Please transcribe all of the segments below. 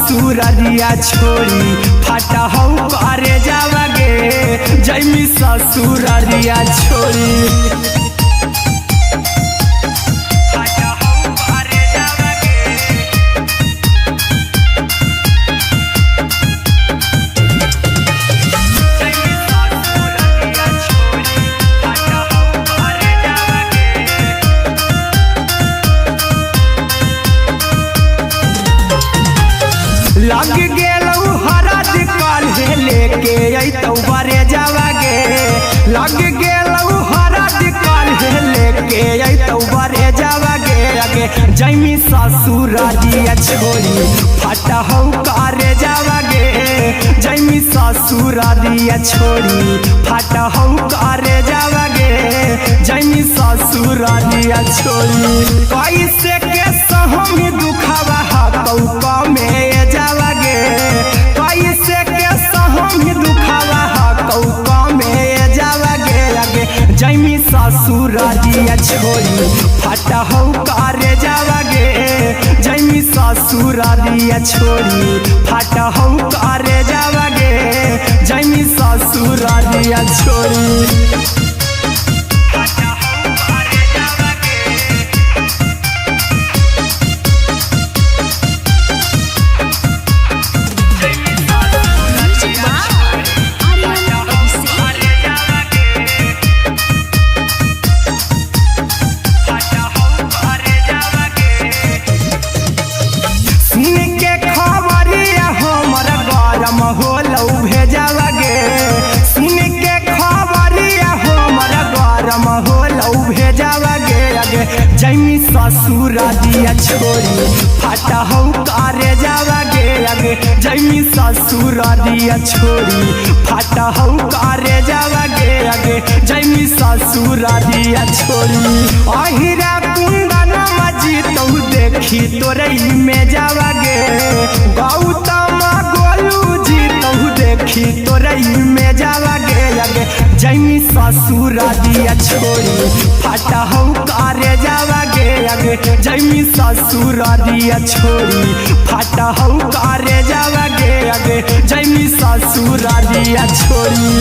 ससुररिया छोड़ी फाटा हौ करे जावागे जैमी ससुररिया छोड़ी लग गेलौ हरद काल्हे लेके अइतौ बरे जावागे लग गेलौ हरद काल्हे लेके अइतौ बरे जावागे अगे जैमी ससुररिया छोड़ी फाटा हौ करे जावागे जैमी ससुररिया छोड़ी फाटा हौ करे जावागे जैमी ससुररिया छोड़ी कैसे के सहमी दुखावा हतौ कमे जावागे कैसे के सहमी दुखावा हतौ कमे जावागे अगे जैमी ससुररिया छोड़ी फाटा हौ करे जावागे जैमी ससुररिया छोड़ी फाटा हौ करे जावागे जैमी ससुररिया छोड़ी होलौ भेजावागे सुन के खबरिया हमर गरम होलौ भेजावागे अगे जैमी ससुररिया छोड़ी फाटा हौ करे जावागे अगे जैमी ससुररिया छोड़ी फाटा हौ करे जावागे अगे जैमी ससुररिया छोड़ी अहिरा कुंदन मजीतौ देखी तोरई में जावागे गौतम देखी तोरई में जावागे अगे जैमी ससुररिया छोड़ी फाटा हौ करे जावागे अगे जैमी ससुररिया छोड़ी फाटा हौ करे जावागे अगे जैमी ससुररिया छोड़ी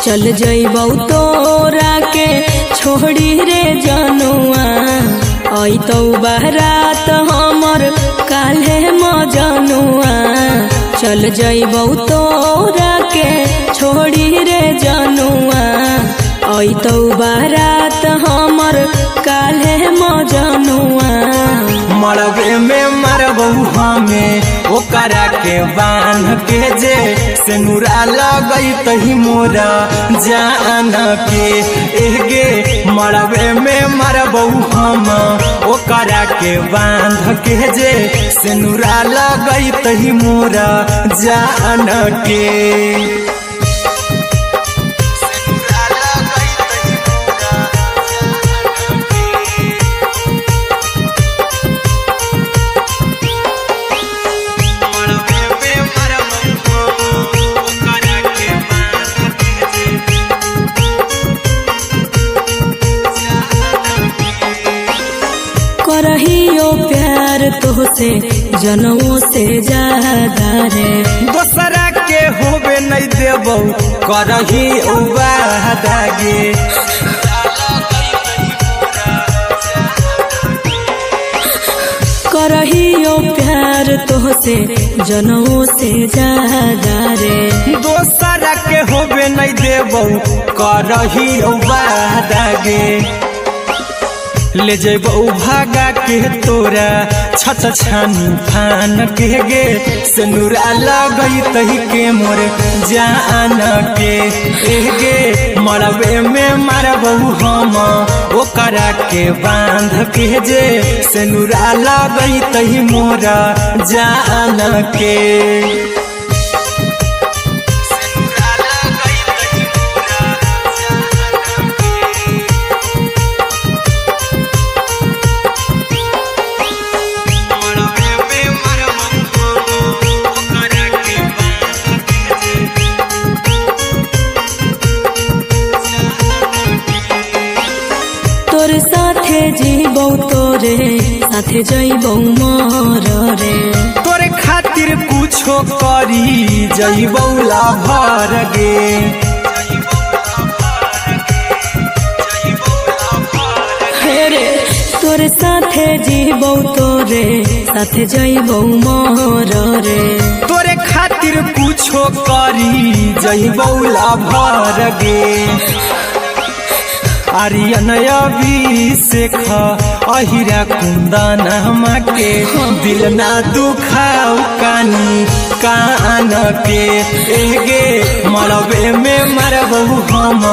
चल जइबौ तोरा के छोड़ी रे जनुआ अइतौ बारात हमर काल्हे मजनुआ चल जइबौ तोरा के छोड़ी रे जनुआ अइतौ बारात हमर काल्हे मजनुआ मरबे में मरबौ हमें ओकरा के बांध के जे सेनुरा लगैतहि मोरा जान के एगे मरबे में मरबौ हम ओकरा के बांध के जे सेनुरा लगैतहि मोरा जान के करहियो प्यार तोहसे जनमों से ज्यादा रे दोसरा के होबे नहीं देबौ करही वादागे करहियो प्यार तोहसे जनमों से ज्यादा रे दोसरा के होबे नहीं देबौ करही वादागे ले जेबौ भागा के तोरा छत छानी फान के गे सेनुरा लगैतहि के मोर जान के एगे मरबे में मरबौ हम ओकरा के बांध के जे सेनुरा लगैतहि मोरा जान के साथे जइबौ मोर रे। तोरे खातिर कुछो करी जइबौ लाभर गे। रे तोरे साथे जीबौ तोरे साथे जइबौ मोर रे। तोरे खातिर कुछो करी जइबौ लाभर गे। आर्यन अभिषेक अहिरा कुंदन के दिल ना दुखाऊ कानी कान के। एगे मरबे में मरबौ हम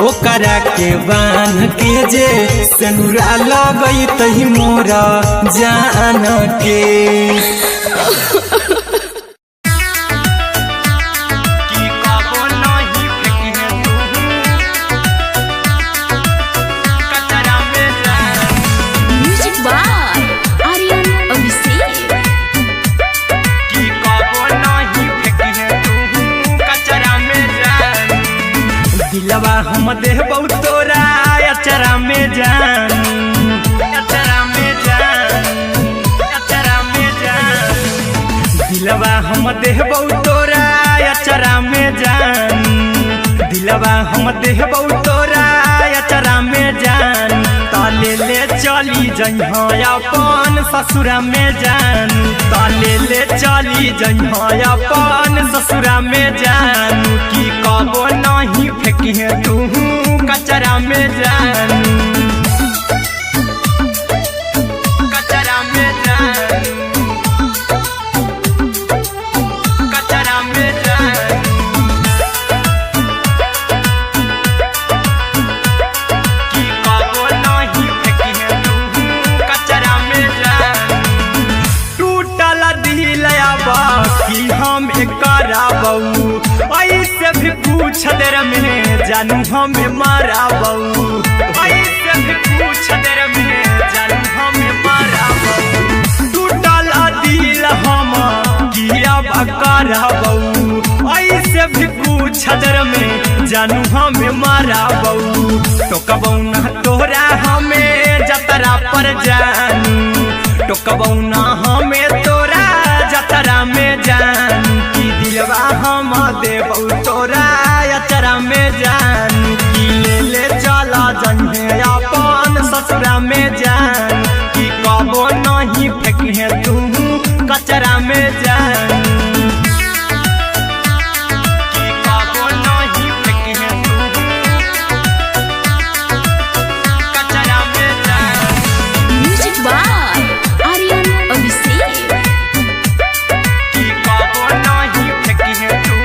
ओकरा के बान के जे सेनुरा लगई तही मोरा जान के। दिलवा हम देबौ तोरा अचरा में जान, अचरा में जान, अचरा में जान। दिलवा हम देबौ तोरा अचरा में जान। दिलवा हम देबौ तोरा अचरा में जान। ताले ले चली जइहा अपन ससुरा में जान। ताले ले चली जइहा अपन ससुरा में जान। की कबो नहीं फेंकिहे तू कचरा में जान, कचरा में जान, कचरा में जान। की कबो नहीं फेंकिहे तू कचरा में जान। टूटल दिल आबा कि हम कराबौ ऐसे भी पूछ देर में जानू हमें माराबौ। ऐसे भी पूछ देर में जानू हमें माराबौ। टूटल दिल हम किया कराबौ ऐसे भी पूछ देर में जानू हमें माराबौ। टोकबौ ना तोरा हमें जतरा पर जानू। टोकबौ ना हमें तोरा जतरा में जान। की दिलवा हम देबौ तोरा अचरा में जान। की ले चला जइहे अपन ससुरा में जान। की कबो नहीं फेंकिहे तू कचरा में जान। की कबो नहीं फेंकिहे तू कचरा में जान। Music by Aryan Abhishek. की कबो नहीं फेंकिहे तू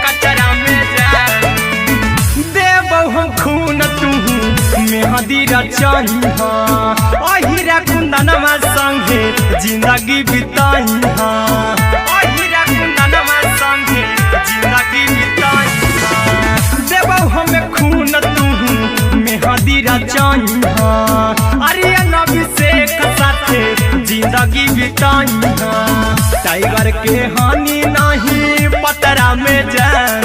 कचरा में जान। देबौ हम खून तू मेहंदी रचइहा। अहिरा कुंदनमा संगे जिंदगी बिताइहा। अहिरा कुंदनमा संगे जिंदगी बिताइहा। देबौ हम खून तू मेहंदी रचइहा। आर्यन अभिषेक साथे जिंदगी बिताइहा। टाइगर के हानि नहीं पतरा में जान।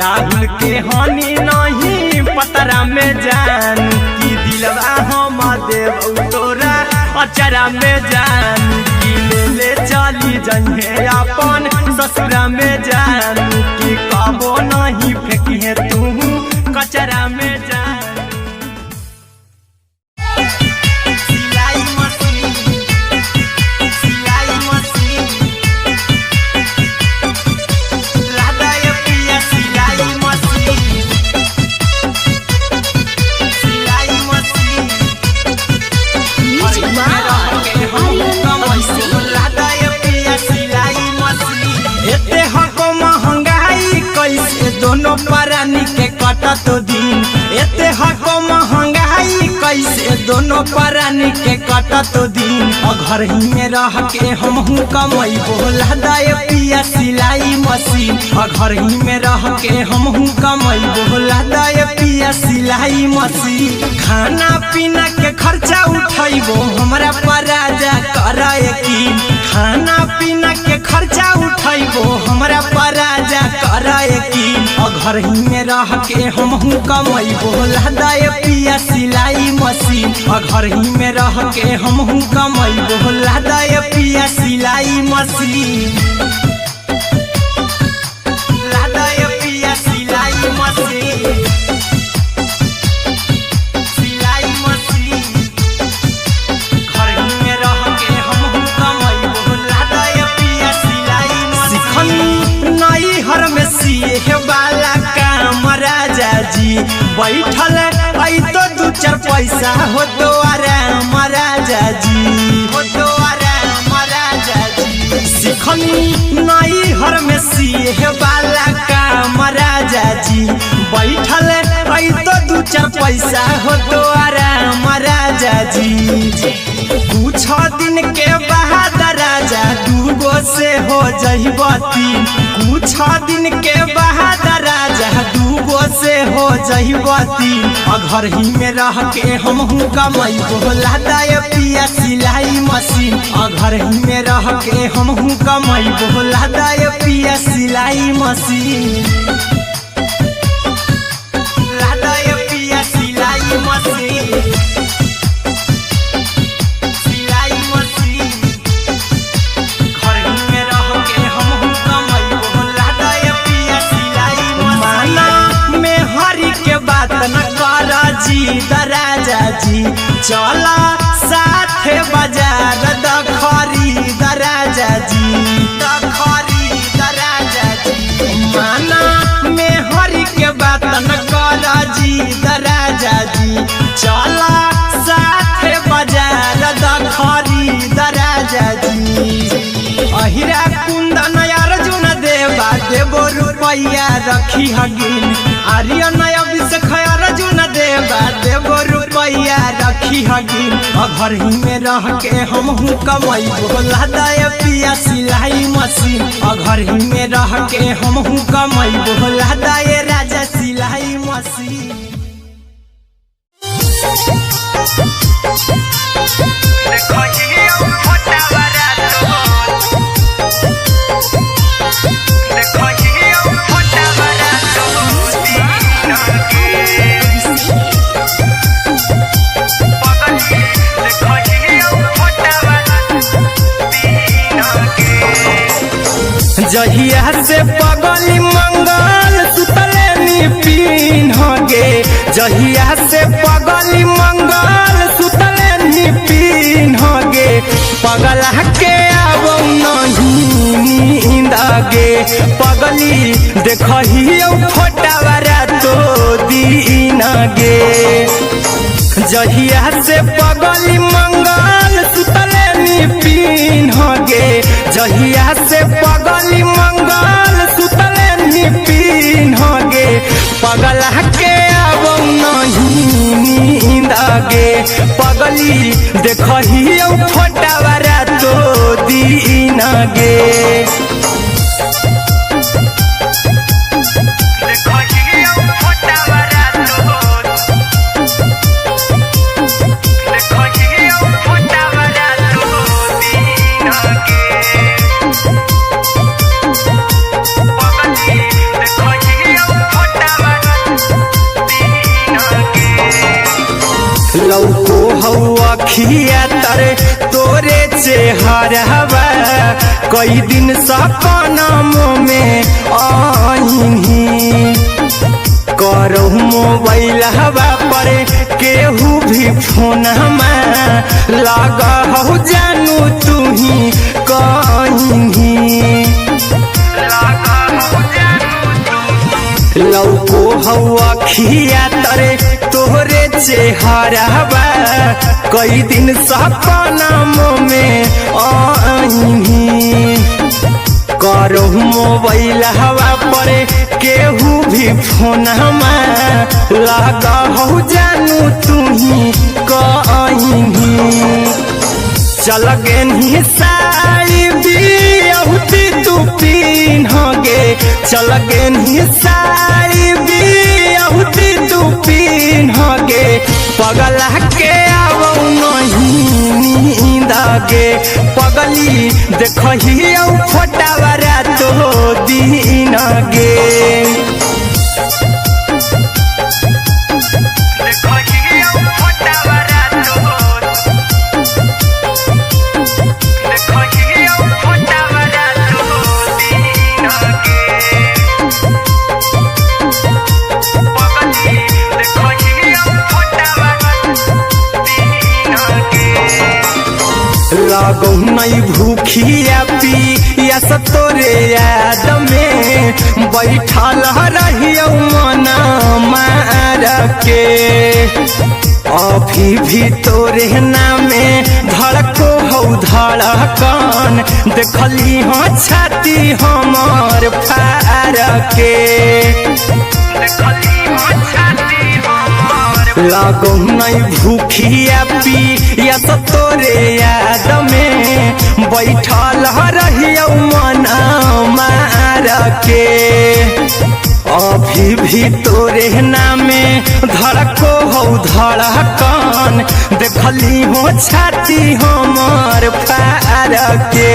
राहुल के हानि नहीं पतरा में जान। की दिलवा हम देबौ तोरा अचरा में जान। की ले चली जइहे अपन ससुरा में जान। की कबो नहीं फेंकिहे तू कचरा में जान। सिलाई मशीन, सिलाई मशीन, लादा ये पिया सिलाई मशीन, सिलाई machine. Music by Aryan Abhishek. लादा ये पिया सिलाई मशीन। एते हको महंगाई कैसे दोनों परानी के कटत दिन। एते हको महंगाई कैसे दोनों परानी के कटत दिन। घर ही में रह के हमहू कमैबो लादा ये पिया सिलाई मशीन। घर ही में रह के हमहू कमैबो लादा ये पिया सिलाई मशीन। खाना पीना के खर्चा उठैबो हमरा पराजा कराए की। खाना पीना के खर्चा उठैबो हमरा पराजा कराए की। घर ही में रह के हमहू कमाई बोला दाए पिया सिलाई मशीन घर ही में रह के हमहू कमाई बोला दाए पिया सिलाई मशीन लादाए पिया सिलाई मशीन सिलाई मशीन घर ही में रह के हमहू कमाई बोला दाए पिया सिलाई मशीन नई हर में सिए वाला काम राजा जी बैठल आई तो दू चार पैसा हो तो आराम राजा जी हो तो आराम राजा जी सिखनी नई हर में सिए वाला काम राजा जी बैठल आई तो दू चार पैसा हो तो आराम राजा जी कुछ दिन के बाद राजा दूगो से हो जहिबती कुछ दिन के बाद राजा दूगो से हो जहिबती घर ही में रह के हमहू कमाई बोला दाए पिया सिलाई मशीन घर ही में रह के हमहू कमाई बोला दाए पिया सिलाई मशीन लादाए पिया सिलाई मशीन सिलाई मशीन घर ही में रह के हमहू कमाई बोला दाए पिया सिलाई मशीन माना में हरी के बात न कर जी दराजा जी चला साथे बाजार दखरी दराजा जी दखरी दराजा जी माना में हरी के बात न कर जी दराजा जी चला साथे बाजार दखरी दराजा जी अहिरा कुंदन अर्जुन देवा देवो रुपया रखी हगिन आर्यन अभिषेक अर्जुन देवा देवो रुपया रखी हगिन घर ही में रह के हमहू कमाई बोला दाए पिया सिलाई मशीन घर ही में रह के हमहू कमाई बोला दाए राजा सिलाई मशीन जहिया से पगली मंगल सुतले निपिन गे जहिया से पगली मंगल सुतले निपिन गे पगला के आवो नहीं नींद गे पगली देखही फोटावारा तो दीन गे जहिया से पगली मंगल सुतले निपिन गे जहिया से पगली मंगल सुतले निपिन गे पगला के आवो नहीं नींद गे पगली देखही फोटावारा तो दीन गे लौको हवा खिया तरे तोरे चेहरवा कई दिन सपनम में आईनी करो मोबाइल हवा पर केहू भी फोन लगा हो जानू तू ही कहीं लौको हवा खिया तरे तोहरे चेहरवा कई दिन सपनम में आईनी करो मोबाइल हवा पर केहू भी फोन लगा हो जानू तू ही कहीं चल गे साड़ी बिहुती तू पीन गे चल गे साड़ी बिहुती तू पीन गे पगला के आवो नहीं नींद गे पगली देखही फोटावारा तो दीन गे लागो नहीं भूखिया पिया तोरे याद में बैठल रहियो मना मार के अभी भी तोरे नामे धड़को हो धड़कन देखली हाँ छाती हमार फार के लागो नहीं भूखिया पिया तोरे याद में बैठल रहियो मना मार के अभी भी तोरे नामे धड़को हो धड़कन देखली हो छाती हमार फार के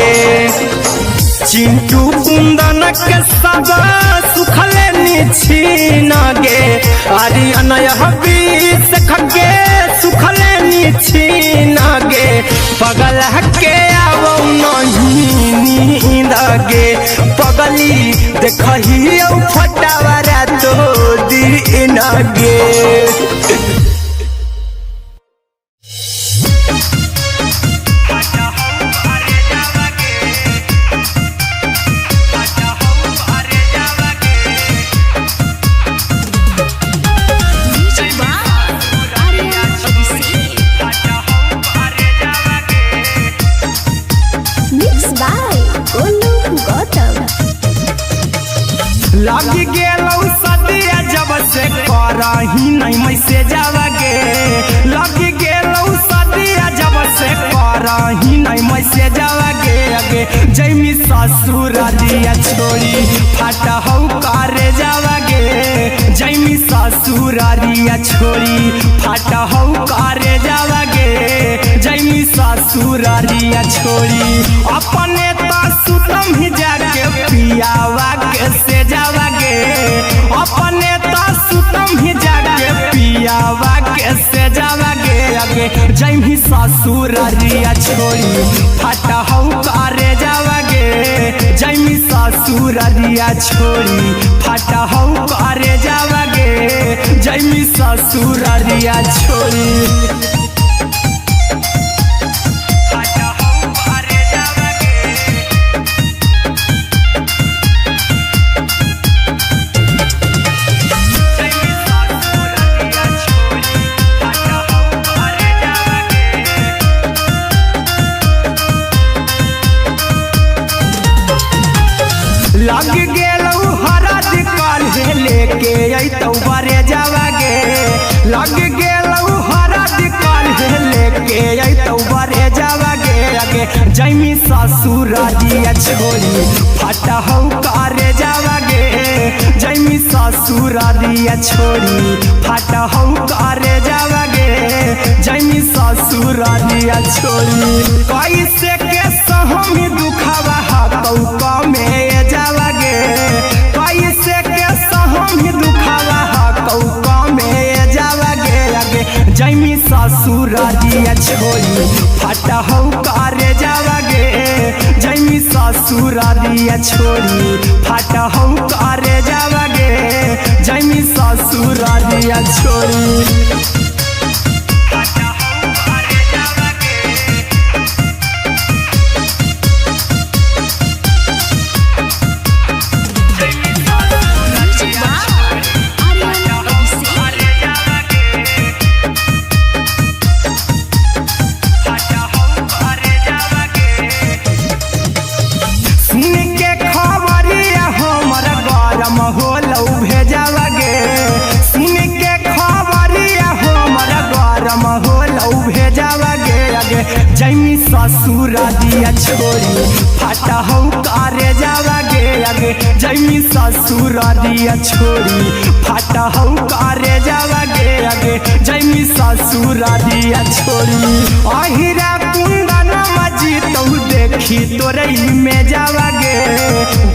चिंटू कुंदन के सब सुखले निछीन गे आर्यन बीस खगे सुखले निछीन गे पगल के आवो नहीं नींद गे पगली देखही फटावरा तो दिन गे लग गेलौ सदिया जब से करही नहीं मैसेज आवागे लग गेलौ सदिया जब से करही नहीं मैसेज आवागे आगे जैमी ससुरालिया छोड़ी फाटा हौ करे जावागे जैमी ससुरालिया छोड़ी फाटा हौ करे जावागे जैमी ससुरालिया छोड़ी अपने तो सुतम ही जाके पियावा के से जावागे अपने तो सुतम ही जाके पियावा के से जावागे आगे जैमी ससुरालिया छोड़ी फाटा हौ करे जावागे जैमी ससुरालिया छोड़ी फाटा हौ करे जावागे जैमी ससुरालिया छोड़ी लग गेलौ हरद काल्हे लेके अइतौ बरे जावागे लग गेलौ हरद काल्हे लेके अइतौ बरे जावागे आगे जैमी ससुरालिया छोड़ी फाटा हौ करे जावागे जैमी ससुरालिया छोड़ी फाटा हौ करे जावागे जैमी ससुरालिया छोड़ी कैसे के सहमी दुखावा हकौ में जावागे कैसे के सहमी दुखावा हकौ में जावागे आगे जैमी ससुरालिया छोड़ी फाटा हौ करे जावागे जैमी ससुरालिया छोड़ी फाटा हौ करे जावागे जैमी ससुरालिया छोड़ी जैमी ससुरालिया छोड़ी फाटा हौ करे जावागे आगे जैमी ससुरालिया छोड़ी फाटा हौ करे जावागे आगे जैमी ससुरालिया छोड़ी अहिरा कुंदन मजीतौ देखी तोरई में जावागे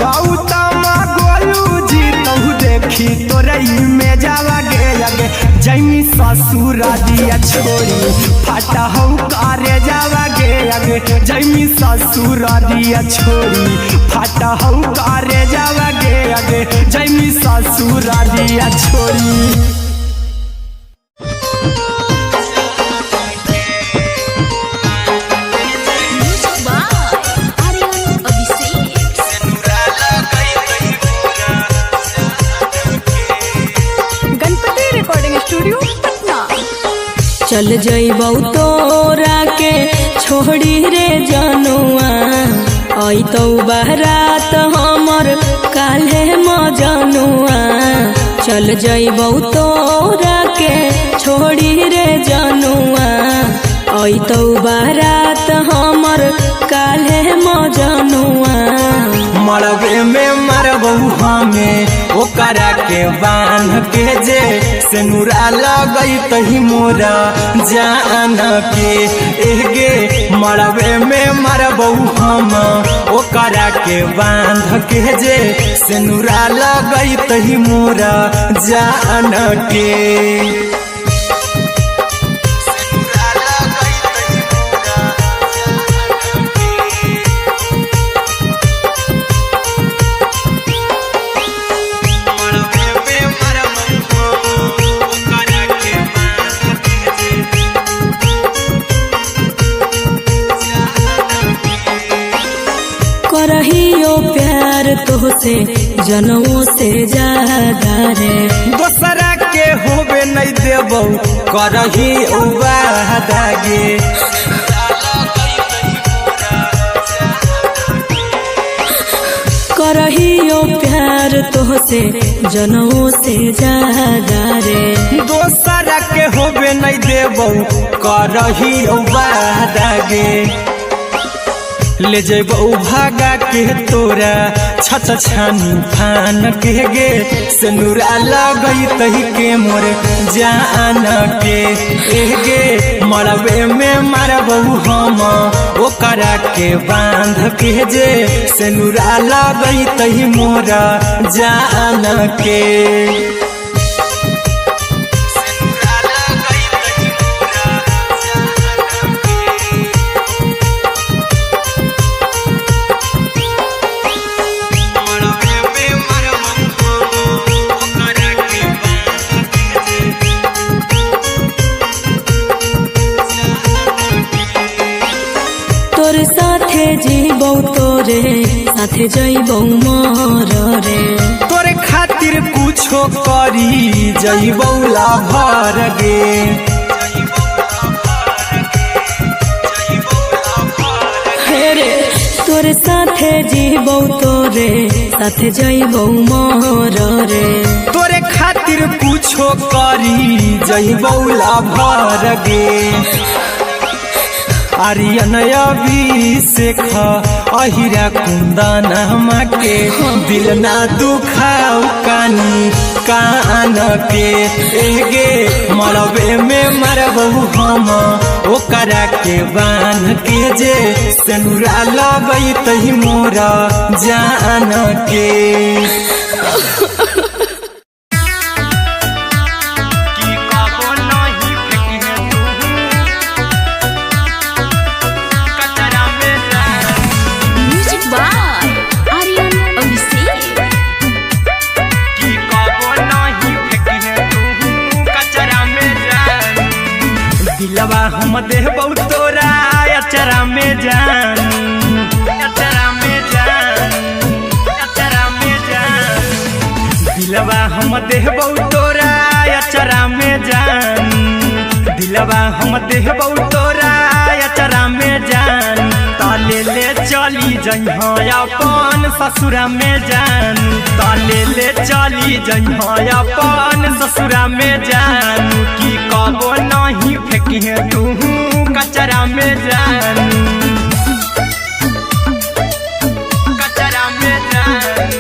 गौतम गोलू जीतौ देखी तोरई में जावागे आगे जैमी ससुरालिया छोड़ी फाटा हौ करे जावागे आगे जैमी ससुरालिया छोड़ी फाटा हौ करे जावागे आगे जैमी ससुरालिया छोड़ी चल जइबौ तोरा के छोड़ी रे जनुआ अइतौ बारात हमर काल्हे मजनुआ चल जइबौ तोरा के छोड़ी रे जनुआ अइतौ बारात हमर काल्हे मजनुआ मरबे में मरबौ हमें ओकरा के बांध के जे सिनुरा लगई तही मोरा जान के एगे मरबे में मरबौ हम ओकरा के बांध के जे सिनुरा लगई तही मोरा जान के करहियो प्यार तोहसे जनमों से ज्यादा रे दोसरा के होबे नहीं देबौ करही वादा गे करहियो प्यार तोहसे जनमों से ज्यादा रे दोसरा के होबे नहीं देबौ करही वादा गे ले जेबौ भागा के तोरा छत छानी फान के गे सिनुरा लगई तही के मोर जान के एगे मरबे में मरबौ हम ओकरा के बांध के जे सिनुरा लगई तही मोरा जान के तोरे साथे जीबौ तोरे साथे जइबौ मर रे तोरे खातिर कुछो करी जइबौ लाभर गे रे तोरे साथे जीबौ तोरे साथे जइबौ मर रे तोरे खातिर कुछो करी जइबौ लाभर गे आर्यन अभिषेक अहिरा कुंदन के दिल ना दुखाऊ कानी कान के एगे मरबे में मरबौ हम ओकरा के बांध के जे सिनुरा लगई तही मोरा जान के दिलवा हम देबौ तोरा अचरा में जान अचरा में जान अचरा में जान दिलवा हम देबौ तोरा अचरा में जान दिलवा हम देबौ तोरा अचरा में जान ताले ले चली जइहा अपन ससुरा में जान ताले ले चली जइहा अपन ससुरा में जान की कबो नहीं फेंकिहे तू कचरा में जान कचरा में जान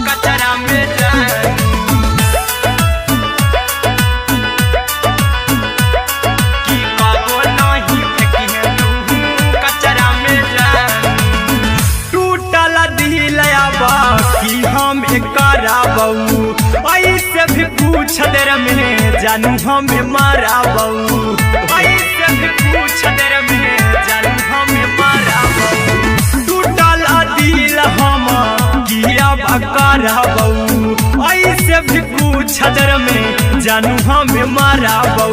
कचरा में जान की कबो नहीं फेंकिहे तू कचरा में जान टूटल दिल आबा कि हम कराबौ ऐसे भी पूछ देर में जानू हमें माराबौ ऐसे भी पूछ देर में जानू हमें माराबौ टूटल दिल हम किया कराबौ ऐसे भी पूछ देर में जानू हमें माराबौ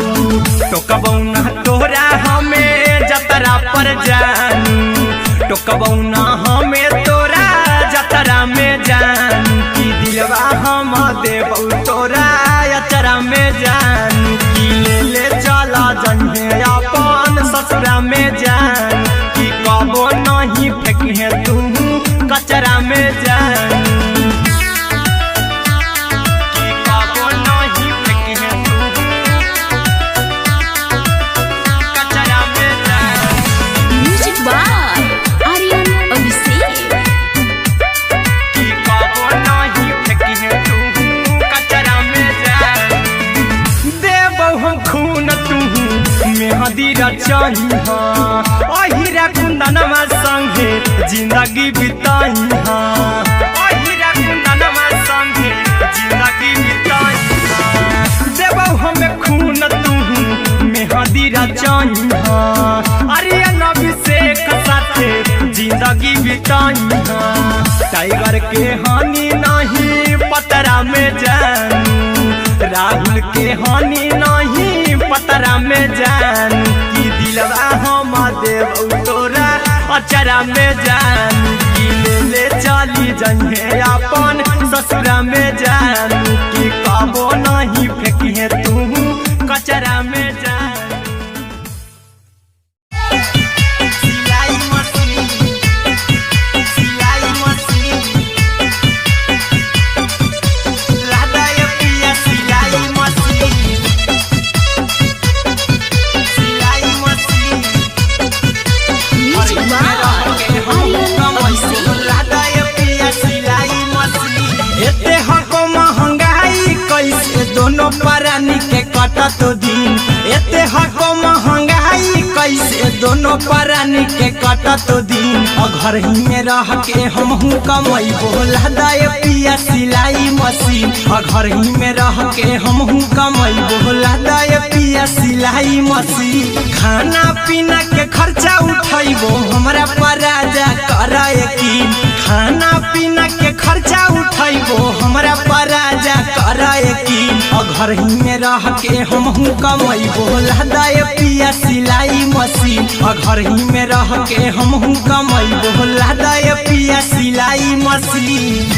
टोकबौ ना तोरा हमें जतरा पर जानू टोकबौ ना हमें तोरा जतरा में जानू की दिलवा हम देबौ तोरा अचरा में जान में जान कि कबो नहीं फेंके तू कचरा में जान कि कबो नहीं फेंके तू कचरा में जान। Music by Aryan Abhishek. कि कबो नहीं फेंके तू कचरा में जान। देबो हम खून तू मेहदी रचाई हाँ अहिरा कुंदनमा संगे जिंदगी बिताई हाँ अहिरा कुंदनमा संगे जिंदगी बिताई हाँ। देबो हमें खून तू मेहदी रचाई हाँ आर्यन अभिषेक साथे जिंदगी बिताई हाँ। टाइगर के हानि नहीं पतरा में जानू राहुल के हानि नहीं पतरा में जानू कि दिलवा हम देव तोरा अचरा में जानू कि ले चली जइहे अपन ससुरा में जानू कि कबो नहीं फेंकिहे तू कचरा में जानू। सिलाई मशीन सिलाई मशीन लादा ये पिया सिलाई मशीन सिलाई machine music by Aryan Abhishek. लादा ये पिया सिलाई मशीन। एते हको महंगाई कैसे दोनों परानी के कटत दिन एते हको महंगाई कैसे दोनों परानी के कटत दिन घर ही में रह के हमहू कमैबो लादा ये पिया सिलाई मशीन घर ही में रह के हमहू कमैबो लादा ये पिया सिलाई मशीन। खाना पीना के खर्चा उठैबो हमरा पराजा करे यकीन खाना पीना के खर्चा उठैबो हमरा पराजा करे यकीन घर ही में रह के हमहू कमैबो लादा ये पिया सिलाई मशीन घर ही में रह के हमहू कमैबो लादा ये पिया सिलाई मशीन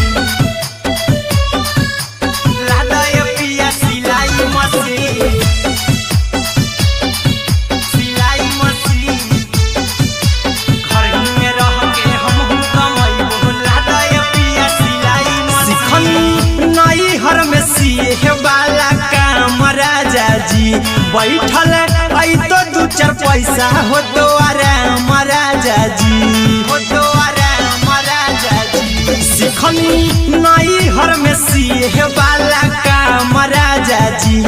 लादा ये पिया सिलाई मशीन सिलाई मशीन घर ही में रह के हमहू कमैबो लादा ये पिया सिलाई मशीन। नई हर में सिए वाला काम राजा जी बैठल आई तो दू चार पैसा हो तो आराम राजा जी हो तो आराम राजा जी। सिखनी नई हर में सिए वाला काम राजा जी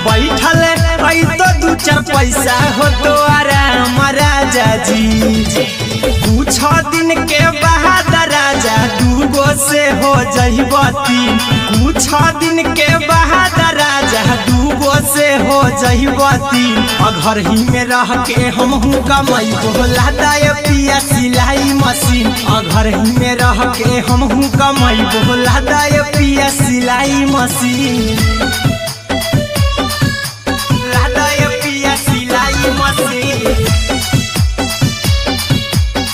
बैठल आई तो दू चार पैसा हो तो आराम राजा जी। कुछ दिन के बाद राजा दूगो से हो जहिबती कुछ दिन के बाद राजा दूगो से हो जहिबती घर ही में रह के हमहू कमैबो लादा ये पिया सिलाई मशीन घर ही में रह के हमहू कमैबो लादा ये पिया सिलाई मशीन लादा ये पिया सिलाई मशीन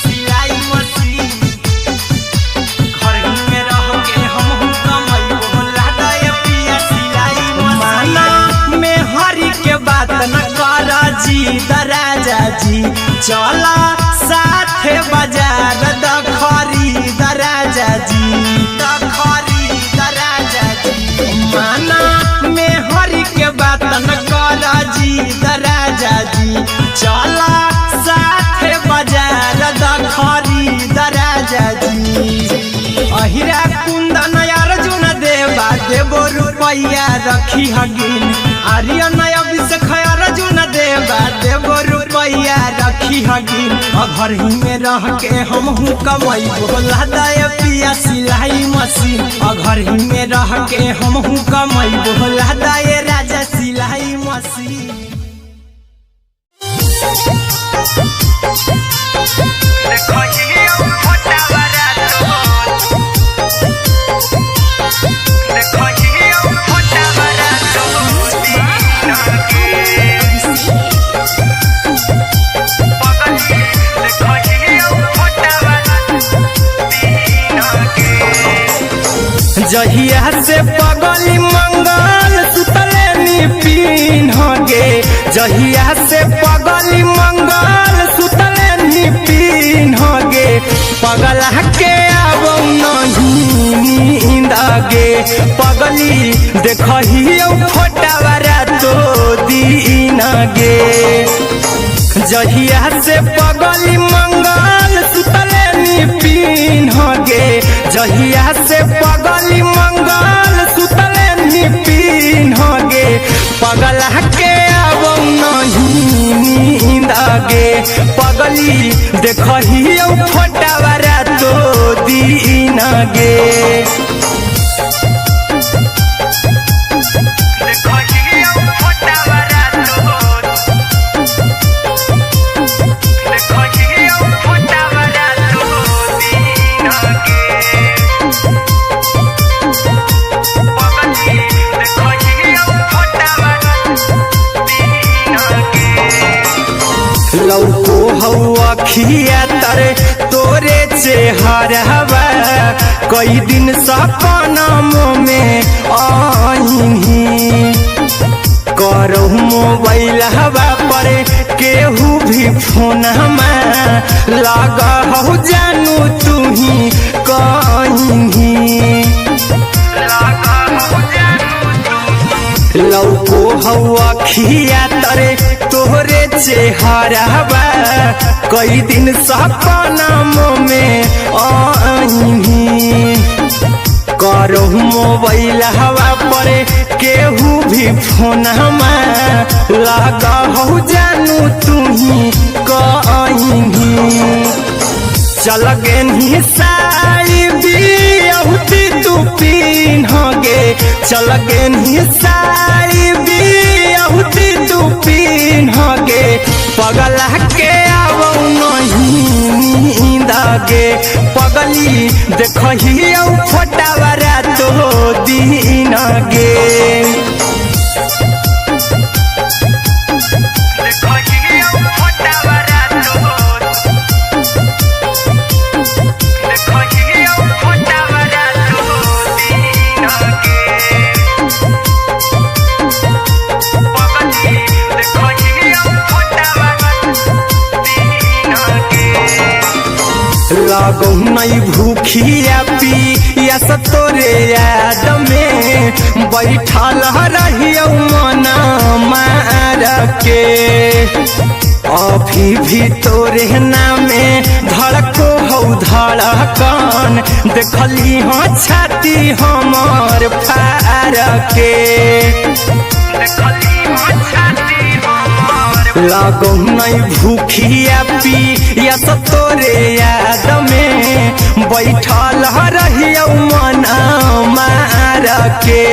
सिलाई मशीन घर ही में रह के हमहू कमैबो लादा ये पिया सिलाई मशीन। माना में हरी के बात न कर जी दराजा जी चला साथे बाजार दखरी दराजा जी दखरी दराजा जी। माना में हरी के बात न कर जी दराजा जी चला साथे बाजार दखरी दराजा जी। अहिरा कुंदन अर्जुन देवा देबो रुपैया रखी हगिन आर्यन अभिषेक अर्जुन देवा देबो रुपैया रखी हगिन घर ही में रह के हमहू कमैबो लादा ये पिया सिलाई मशीन घर ही में रह के हमहू कमैबो लादा ये राजा सिलाई मशीन। जहिया से पगली मंगल सुतले नी पीन गे जहिया से पगली मंगल पगली देखही फोटावारा तो दीन गे जहिया से पगली मंगल सुतले निपिन गे जहिया से पगली मंगल सुतले निपिन गे पगला के अब नहीं नींद गे पगली देखही फोटावारा तो दीन गे लौको हवा खिया तरे तोरे चेहरवा कई दिन सपनमो में आईनी करो मोबाइल हवा पर केहू भी फोन लगा हो जानू तू ही कहीं लौको हवा खिया तरे तोहरे चेहरवा कई दिन सपनमो में आईनी करो मोबाइल हवा पर केहू भी फोन लगा हो जानू तू ही कहीं चल गे साड़ी बिहुती तू पीन गे चल गे साड़ी बिहुती तू पीन गे पगला के अब नहीं नींद गे पगली देखही फोटावारा तो दीन गे लागो नहीं भूखिया पिया तोरे याद में बैठल रहियो मना मार के अभी भी तोरे नामे धड़को हो धड़कन देखली हाँ छाती हमार फार के लागो नहीं भूखिया पिया तोरे याद में बैठल रहियो मना मार के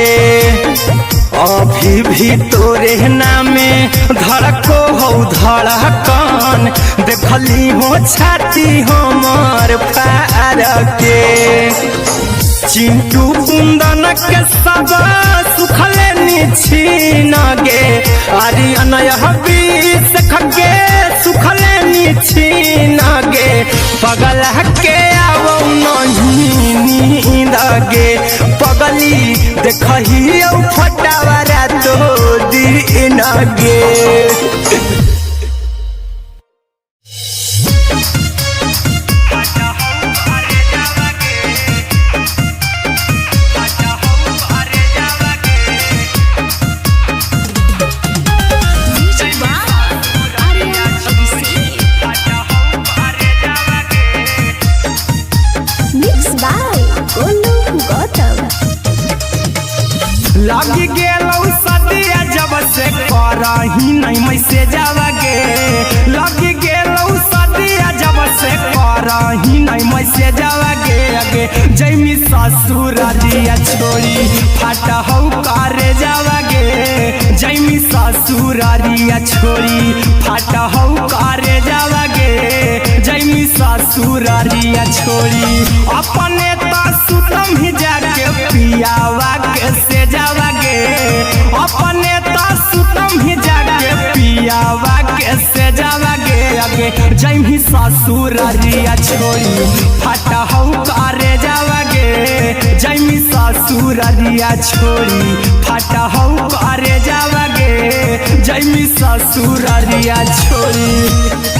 अभी भी तोरे नामे धड़को हो धड़कन देखली हो छाती हमार फार के चिंटू कुंदन के सब सुखले निछीन गे आर्यन बीस खगे सुखले निछीन गे पगला के अब नहीं नींद गे पगली देखही फोटावारा तो दीन गे लगी गेलौ सदिया जब से करही नहीं मैसेजवा गे लगी गेलौ सदिया जब से करही नहीं मैसेजवा गे अगे जैमी ससुरारिया छोड़ी फाटा हौ करे जावा गे जैमी ससुरारिया छोड़ी फाटा हौ करे जावा गे जैमी ससुरारिया छोड़ी अपने तो सुतम ही जाके पियावा के से जावा गे अपने तो सुतम ही जाके पियावा के से जावा गे अगे जैमी ससुरारिया छोड़ी फाटा हौ करे जावा गे जैमी ससुरारिया छोड़ी फाटा हौ करे जावा गे जैमी ससुरारिया छोड़ी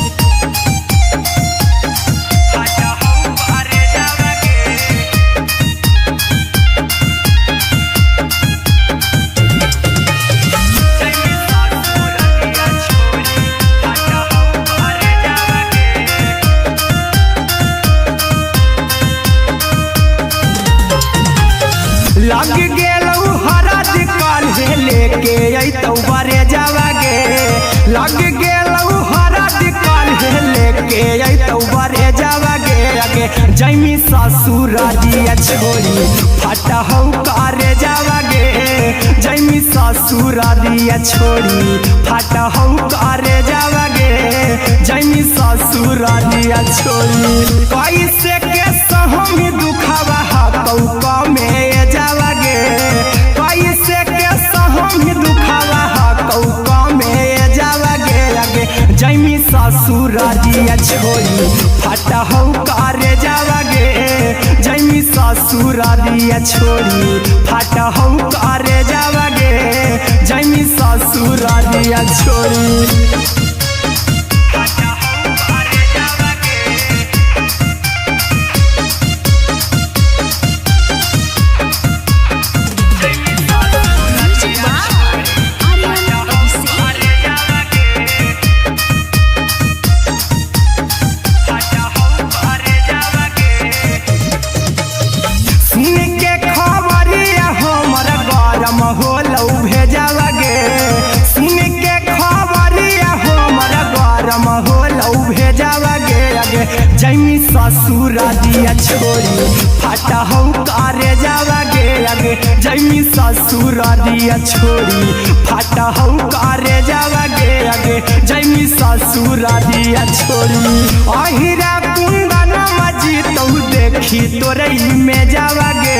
जैमी ससुरारिया छोड़ी फटा हौ करे जावागे जैमी ससुरारिया छोड़ी फटा हौ करे जावागे जैमी ससुरारिया छोड़ी कैसे के सहमी दुखावा कौका में जावागे कैसे के सहमी दुखावा कौका में जावागे लगे जैमी ससुरारिया छोड़ी फटा हौ करे जावागे जैमी ससुरारिया छोड़ी फटा हौ करे जावागे जैमी ससुरारिया छोड़ी जैमी ससुरारिया छोड़ी फटा हौ करे जावागे आगे जैमी ससुरारिया छोड़ी फटा हौ करे जावागे आगे जैमी ससुरारिया छोड़ी अहिरा कुंदन मजी तौ देखी तोरई में जावागे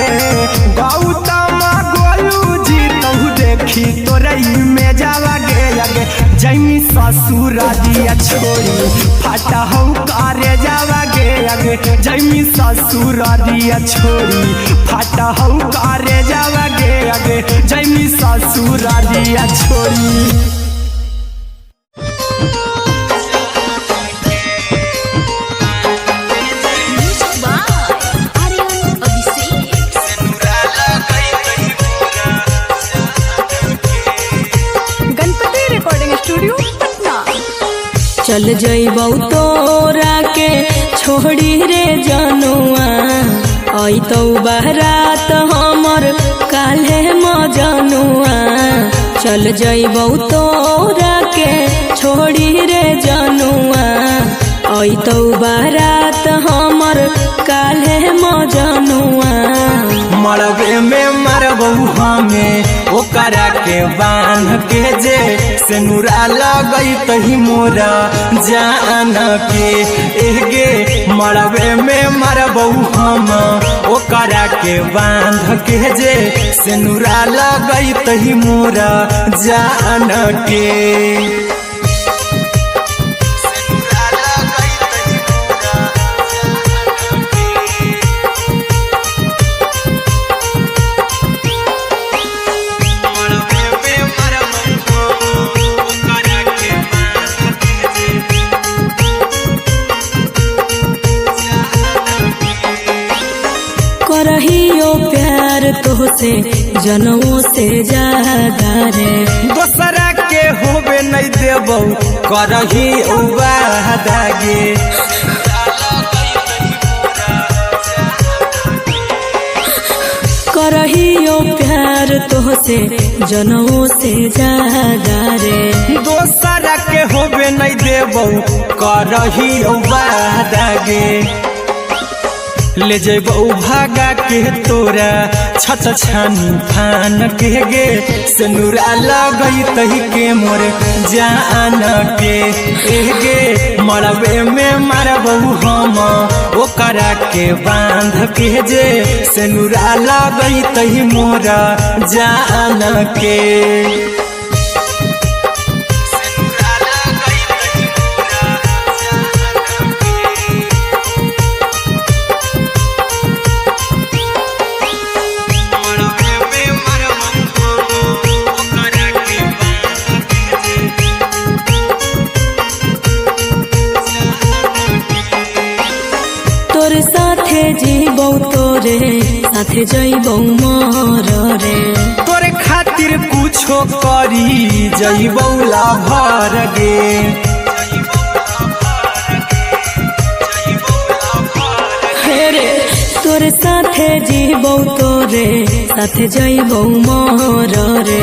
गौतम गोलू जी तौ देखी तोरई में जावागे आगे जैमी ससुरारिया छोड़ी फटा हौ करे जावागे आगे जैमी ससुरारिया छोड़ी फटा हौ करे जावागे आगे जैमी ससुरारिया छोड़ी चल जइबौ तोरा के छोड़ी रे जनुआ अइतौ बारात हमर काल्हे मजनुआ चल जइबौ तोरा के छोड़ी रे जनुआ अइतौ बारात हमर काल्हे मजनुआ मरबे में मरबौ हमें ओकरा के बांध के जे सेनुरा लगई तही मोरा जान के एगे मरबे में मरबौ हम ओकरा के बांध के जे सेनुरा लगई तही मोरा जान के करहियो प्यार तोहसे जनमों से ज्यादा रे दोसरा के होबे नहीं देबौ करही वादागे करहियो प्यार तोहसे जनमों से ज्यादा रे दोसरा के होबे नहीं देबौ करही वादागे ले जेबौ भागा के तोरा छत छानी फान के गे सेनुरा लगई तही के मोर जान के एगे मरबे में मरबौ हम ओकरा के बांध के जे सेनुरा लगई तही मोरा जान के जीबौ तोरे साथे जइबौ मोर रे तोरे खातिर कुछो करी जइबौ लाभर गे हेरे तोरे साथे जीबौ तोरे साथे जइबौ मोर रे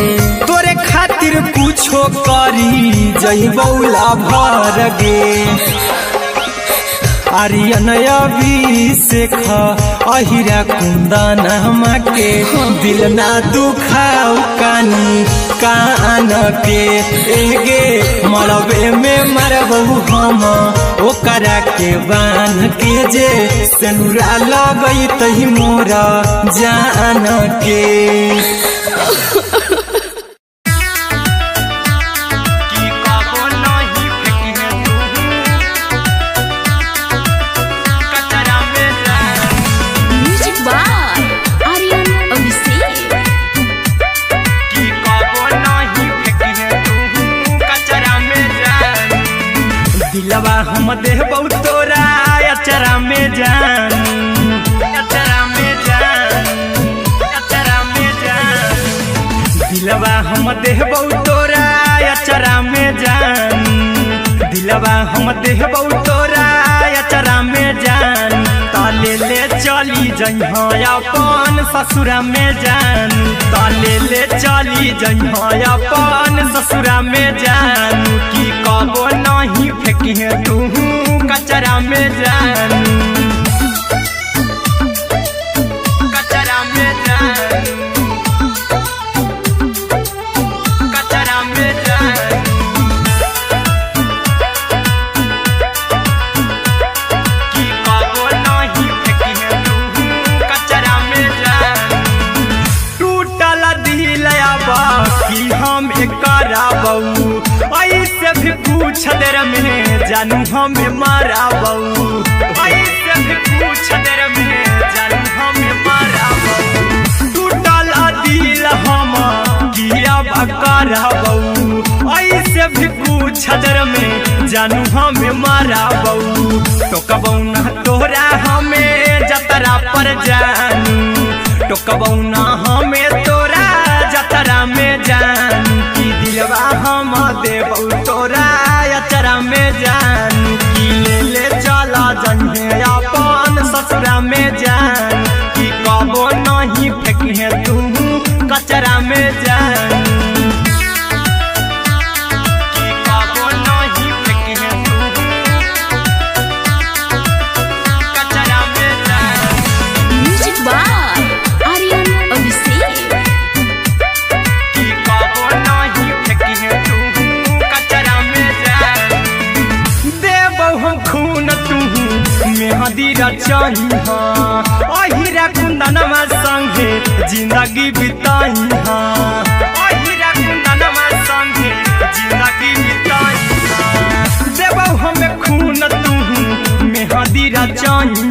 तोरे खातिर कुछो करी जइबौ लाभर गे आर्यन अभिषेक अहिरा कुंदन के दिल ना दुखाऊ कानी कान के एगे मरबे में मरबहू हम ओकरा के बान के जे सेनुरा लगई तही मोरा जान के दिलवा हम देबौ तोरा अचरा में जान अचरा में जान अचरा में जान दिलवा हम देबौ तोरा अचरा में जान दिलवा हम देबौ तोरा अचरा में जान ताले ले चली जइहा अपन ससुरा में जान ताले ले चली जइहा अपन ससुरा में जान की कबो नहीं फेंके तू कचरा में जान कचरा में जान कचरा में जान की कबो नहीं फेंके तू कचरा में जान टूटल दिल आबा कि हम कराबऊ ऐसे भी पूछ देर में जानू हमें माराबऊ ऐसे भी पूछ देर में जानू हमें माराबऊ टूटल दिल हम किया कराबऊ ऐसे भी पूछ देर में जानू हमें माराबऊ टोकबऊ ना तोरा हमें जतरा पर जानू टोकबऊ ना हमें तोरा जतरा में जानू की दिलवा हम देबौ तोरा अचरा में जान की ले चला जन्हे अपन ससुरा में जान की कबो नहीं फेंके तू कचरा में जान की कबो नहीं फेंके तू कचरा में जान म्यूजिक बाय आर्यन अभिषेक की कबो नहीं फेंके तू कचरा में जान देबौ हम खून तू मेहंदी रचही अहिरा कुंदनमा संगे जिंदगी बिताई अहिरा कुंदनमा संगे जिंदगी बिताई देबौ हमें खून तू मेहंदी रचही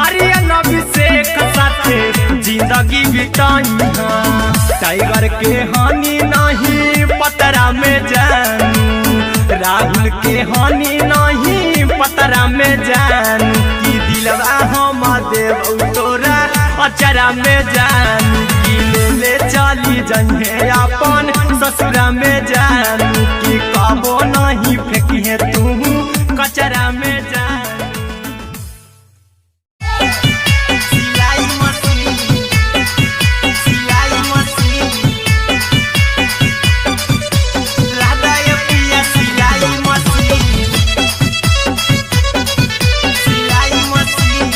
आर्यन अभिषेक साथे जिंदगी बिताई टाइगर के हानि नहीं पतरा में जानू राहुल के हानि नहीं पतरा में जानू की दिलवा हम देबौ तोरा अचरा में जानू की ले चली जइहे अपन ससुरा में जानू की कबो नहीं फेंकिहे तू कचरा में जानू सिलाई मशीन सिलाई मशीन लादा ये पिया सिलाई मशीन सिलाई machine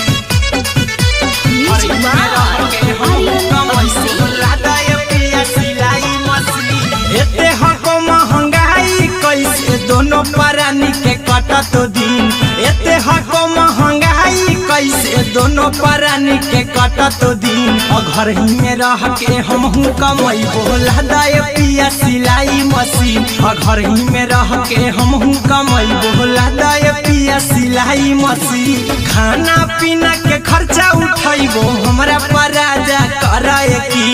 music by Aryan Abhishek लादा ये पिया सिलाई मशीन एते हको महंगाई कैसे दोनों परानी के कटत दिन एते हको महंगाई कैसे दोनों परानी के कटत दिन घर ही में रह के हमहू कमैबो लादा ये पिया सिलाई मशीन घर ही में रह के हमहू कमैबो लादा ये पिया सिलाई मशीन खाना पीना के खर्चा उठैबो हमरा पराजा कराए की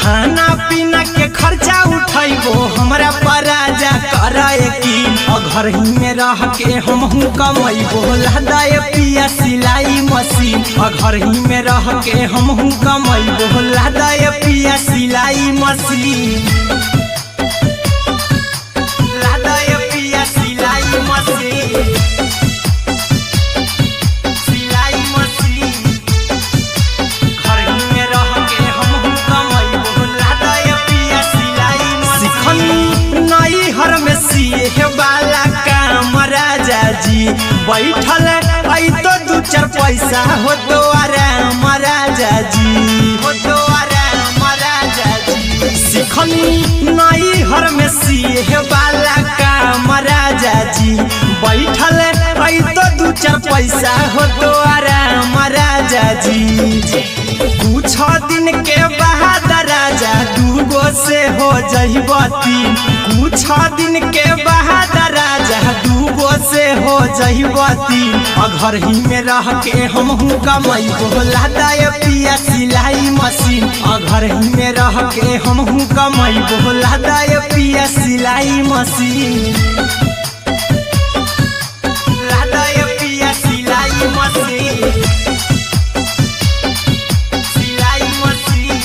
खाना पीना के खर्चा उठैबो हमरा पराजा कराए की घर ही में रह के हमहू कमैबो लादा ये पिया सिलाई मशीन घर ही में रह के हमहू कमैबो लादा ये पिया सिलाई मशीन लादा ये पिया सिलाई मशीन सिलाई मशीन घर ही में रह के हमहू कमैबो लादा ये पिया सिलाई मशीन नई हर में सिए वाला काम राजा जी बैठल आई तो दू चार पैसा हो तो आराम राजा जी, हो तो आराम राजा जी। सिखनी नई हर में सीहे वाला काम राजा जी, बैठल आई तो दू चार पैसा हो तो आराम राजा जी। कुछ दिन के बाद राजा दूगो से हो जहिबती, कुछ दिन के बाद राजा दूगो से हो जहिबती। घर ही में रह के हमहू कमाई बोला दाय पिया सिलाई मशीन, घर ही में रह के हमहू कमाई बोला दाय पिया सिलाई मशीन, लादाय पिया सिलाई मशीन, सिलाई मशीन।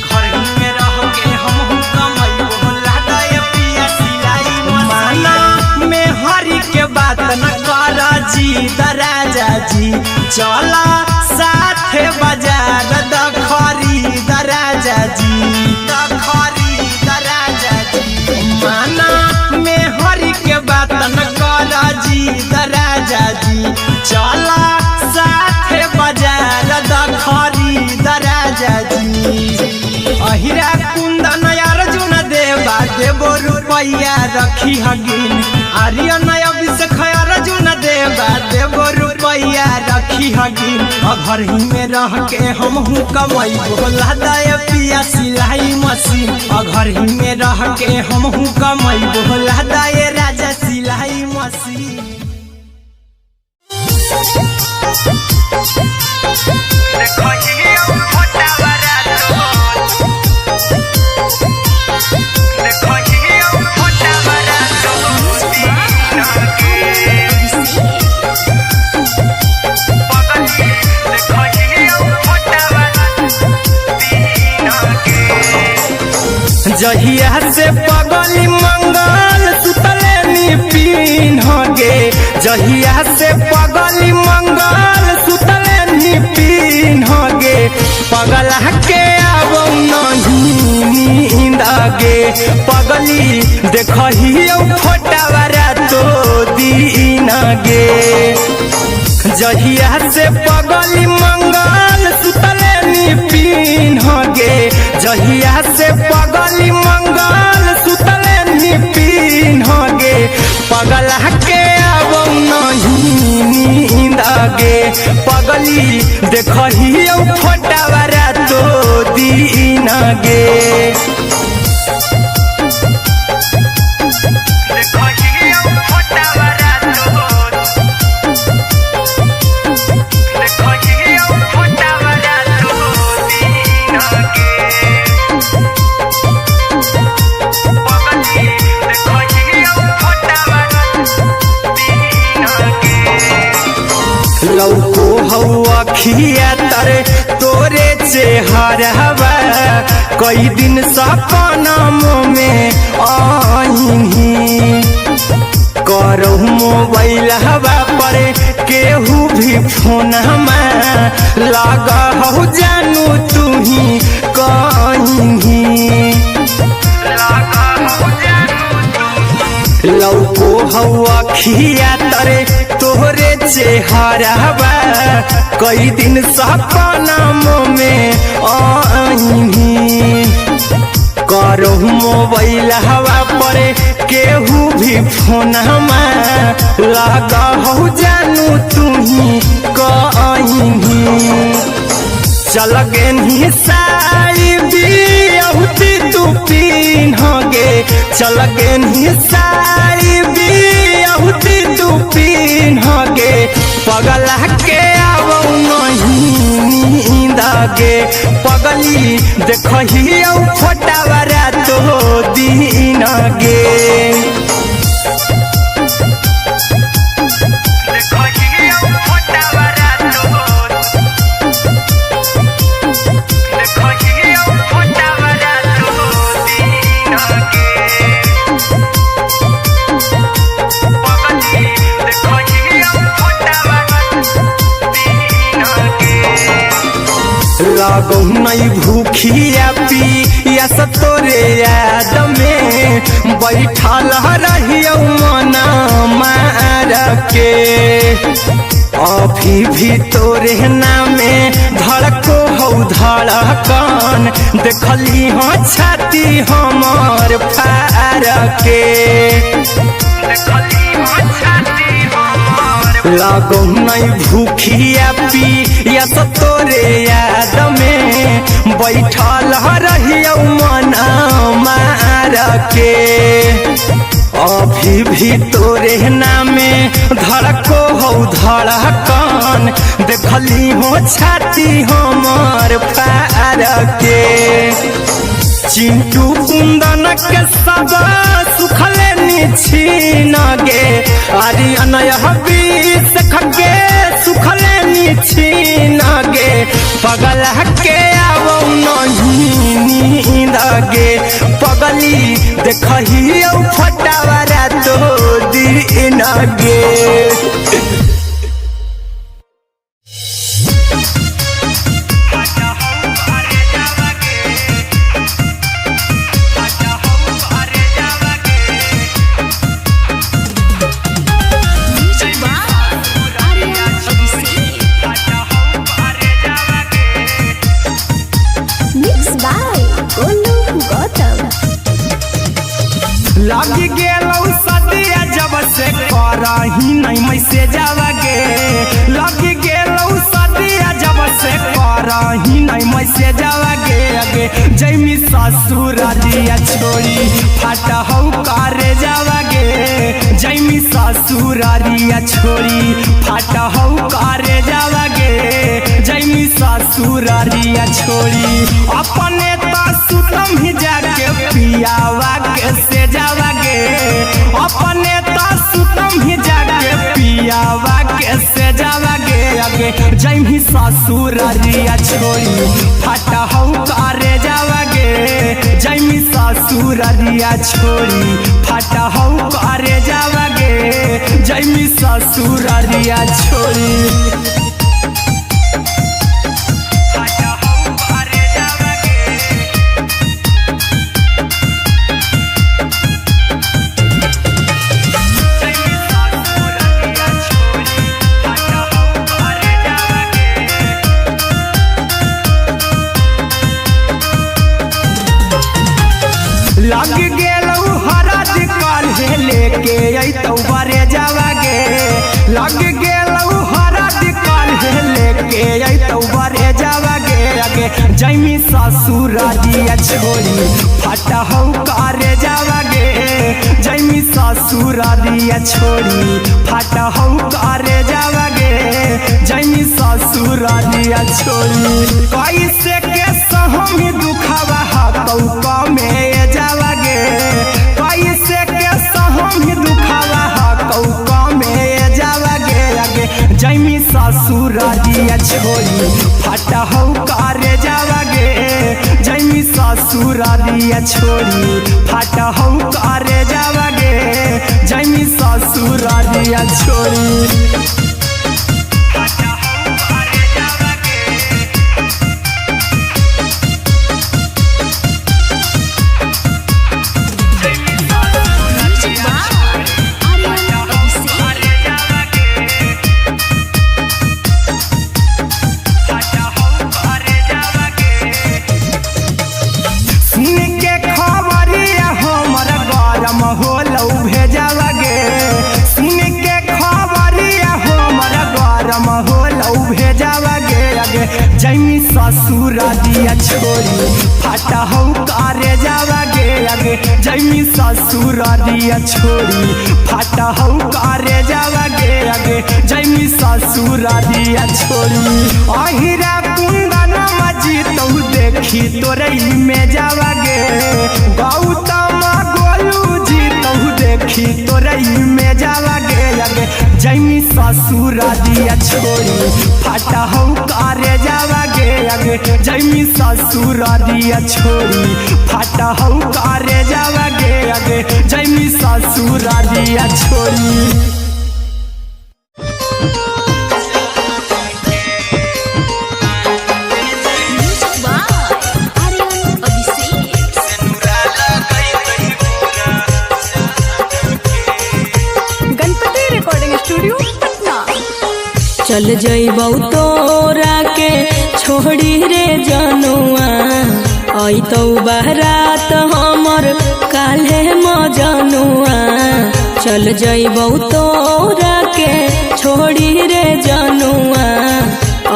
घर ही में रह के हमहू कमाई बोला दाय पिया सिलाई मशीन। माना में हरी के बात न कर जी दराजा जी, चला साथे बाजार दखरी दराजा जी, दखरी दराजा जी। माना में हरी के बात न कर जी दराजा जी, चला साथे बाजार दखरी दराजा जी। अहिरा कुंदन अर्जुन देवा देवो रुपया रखी हगिन, आर्यन अभिषेक अर्जुन देवा देवो रुपया रखी हगिन। घर ही में रह के हमहू कमाई बोला दाय पिया सिलाई मशीन, घर ही में रह के हमहू कमाई बोला दाय राजा सिलाई मशीन। जहिया से पगली मंगल सुतले निपिन गे, जहिया से पगली मंगल सुतले निपिन गे। पगला के आवो नहीं नींद गे, पगली देखही फोटावारा तो दीन गे। जहिया से पगली मंगल सुतले निपिन गे, जहिया से पगली मंगल सुतले निपिन गे। पगला के आवो नहीं नींद गे, पगली देखही फोटावारा तो दीन गे। लौको हवा खिया तरे तोरे चेहरवा, कई दिन सपना में आईनी। करहु मोबाइल हवा पर केहू भी फोन में लगा हो जानू तू ही कहीं। लौको हवा खिया तरे तोहरे चेहरवा, कई दिन सपना में आईनी। करहु मोबाइल हवा पर केहू भी फोन में लगा हो जानू तू ही कहीं। चल गेनी साड़ी बियाहुती तू पीन गे, चल गेनी साड़ी बियाहुती तू पीन गे। पगला के आवो नहीं नींद गे, पगली देखही फोटावारा तो दीन गे। लागो नहीं भूखिया पिया तोरे याद में बैठल रहियो मना मार के अभी भी तोरे नामे धड़को हो धड़कन देखली हो छाती हमर फार के लागो नहीं भूखिया पिया तोरे याद में बैठल रहियो मना मार के अभी भी तोरे नामे धड़को हो धड़कन देखली हो छाती हमर फार के चिंटू कुंदन के सब सुखले निछीन गे आर्यन हबीस खगे सुखले निछीन गे पगल के आवो नहीं नींद गे पगली देखही फटावरा तो दिन गे लग गेलौ सदिया जब से करही नहीं मैसेज गे लग गेलौ सदिया जब से करही नहीं मैसेज गे अगे जैमी ससुरारिया छोड़ी फाटा हौ करे जावा गे जैमी ससुरारिया छोड़ी फाटा हौ करे जावा गे जैमी ससुरारिया छोड़ी अपने तो सुतम ही जाके पियावा के से जावा गे अपने तो सुतम ही जाके पियावा के से जावा गे अगे जैमी ससुरारिया छोड़ी फाटा हौ करे जावा गे जैमी ससुरारिया छोड़ी फाटा हौ करे जावा गे जैमी ससुरारिया छोड़ी लग गेलौ हरद काल्हे लेके अइतौ बरे जावा गे लग गेलौ हरद काल्हे लेके अइतौ बरे जावा गे अगे जैमी ससुरारिया छोड़ी फाटा हौ करे जावा गे जैमी ससुरारिया छोड़ी फाटा हौ करे जावा गे जैमी ससुरारिया छोड़ी कैसे के सहमी दुखावा हकौ में जावा गे कैसे के सहमी दुखावा हकौ में जावा गे अगे जैमी ससुरारिया छोड़ी फाटा हौ करे जावा गे जैमी ससुरारिया छोड़ी फाटा हौ करे जावा गे जैमी ससुरारिया छोड़ी जैमी ससुरारिया छोड़ी फाटा हौ करे जावा गे अगे जैमी ससुरारिया छोड़ी फाटा हौ करे जावा गे अगे जैमी ससुरारिया छोड़ी अहिरा कुंदन मजी तौ देखी तोरई में जावा गे गौतम गोलू जी तौ देखी तोरई में जावा गे अगे जैमी ससुरारिया छोड़ी फाटा हौ करे जावा गे अगे जैमी ससुरारिया छोड़ी फाटा हौ करे जावा गे अगे जैमी ससुरारिया छोड़ी चल जइबौ तोरा के छोड़ी रे जनुआ अइतौ बारात हमर काल्हे मजनुआ चल जइबौ तोरा के छोड़ी रे जनुआ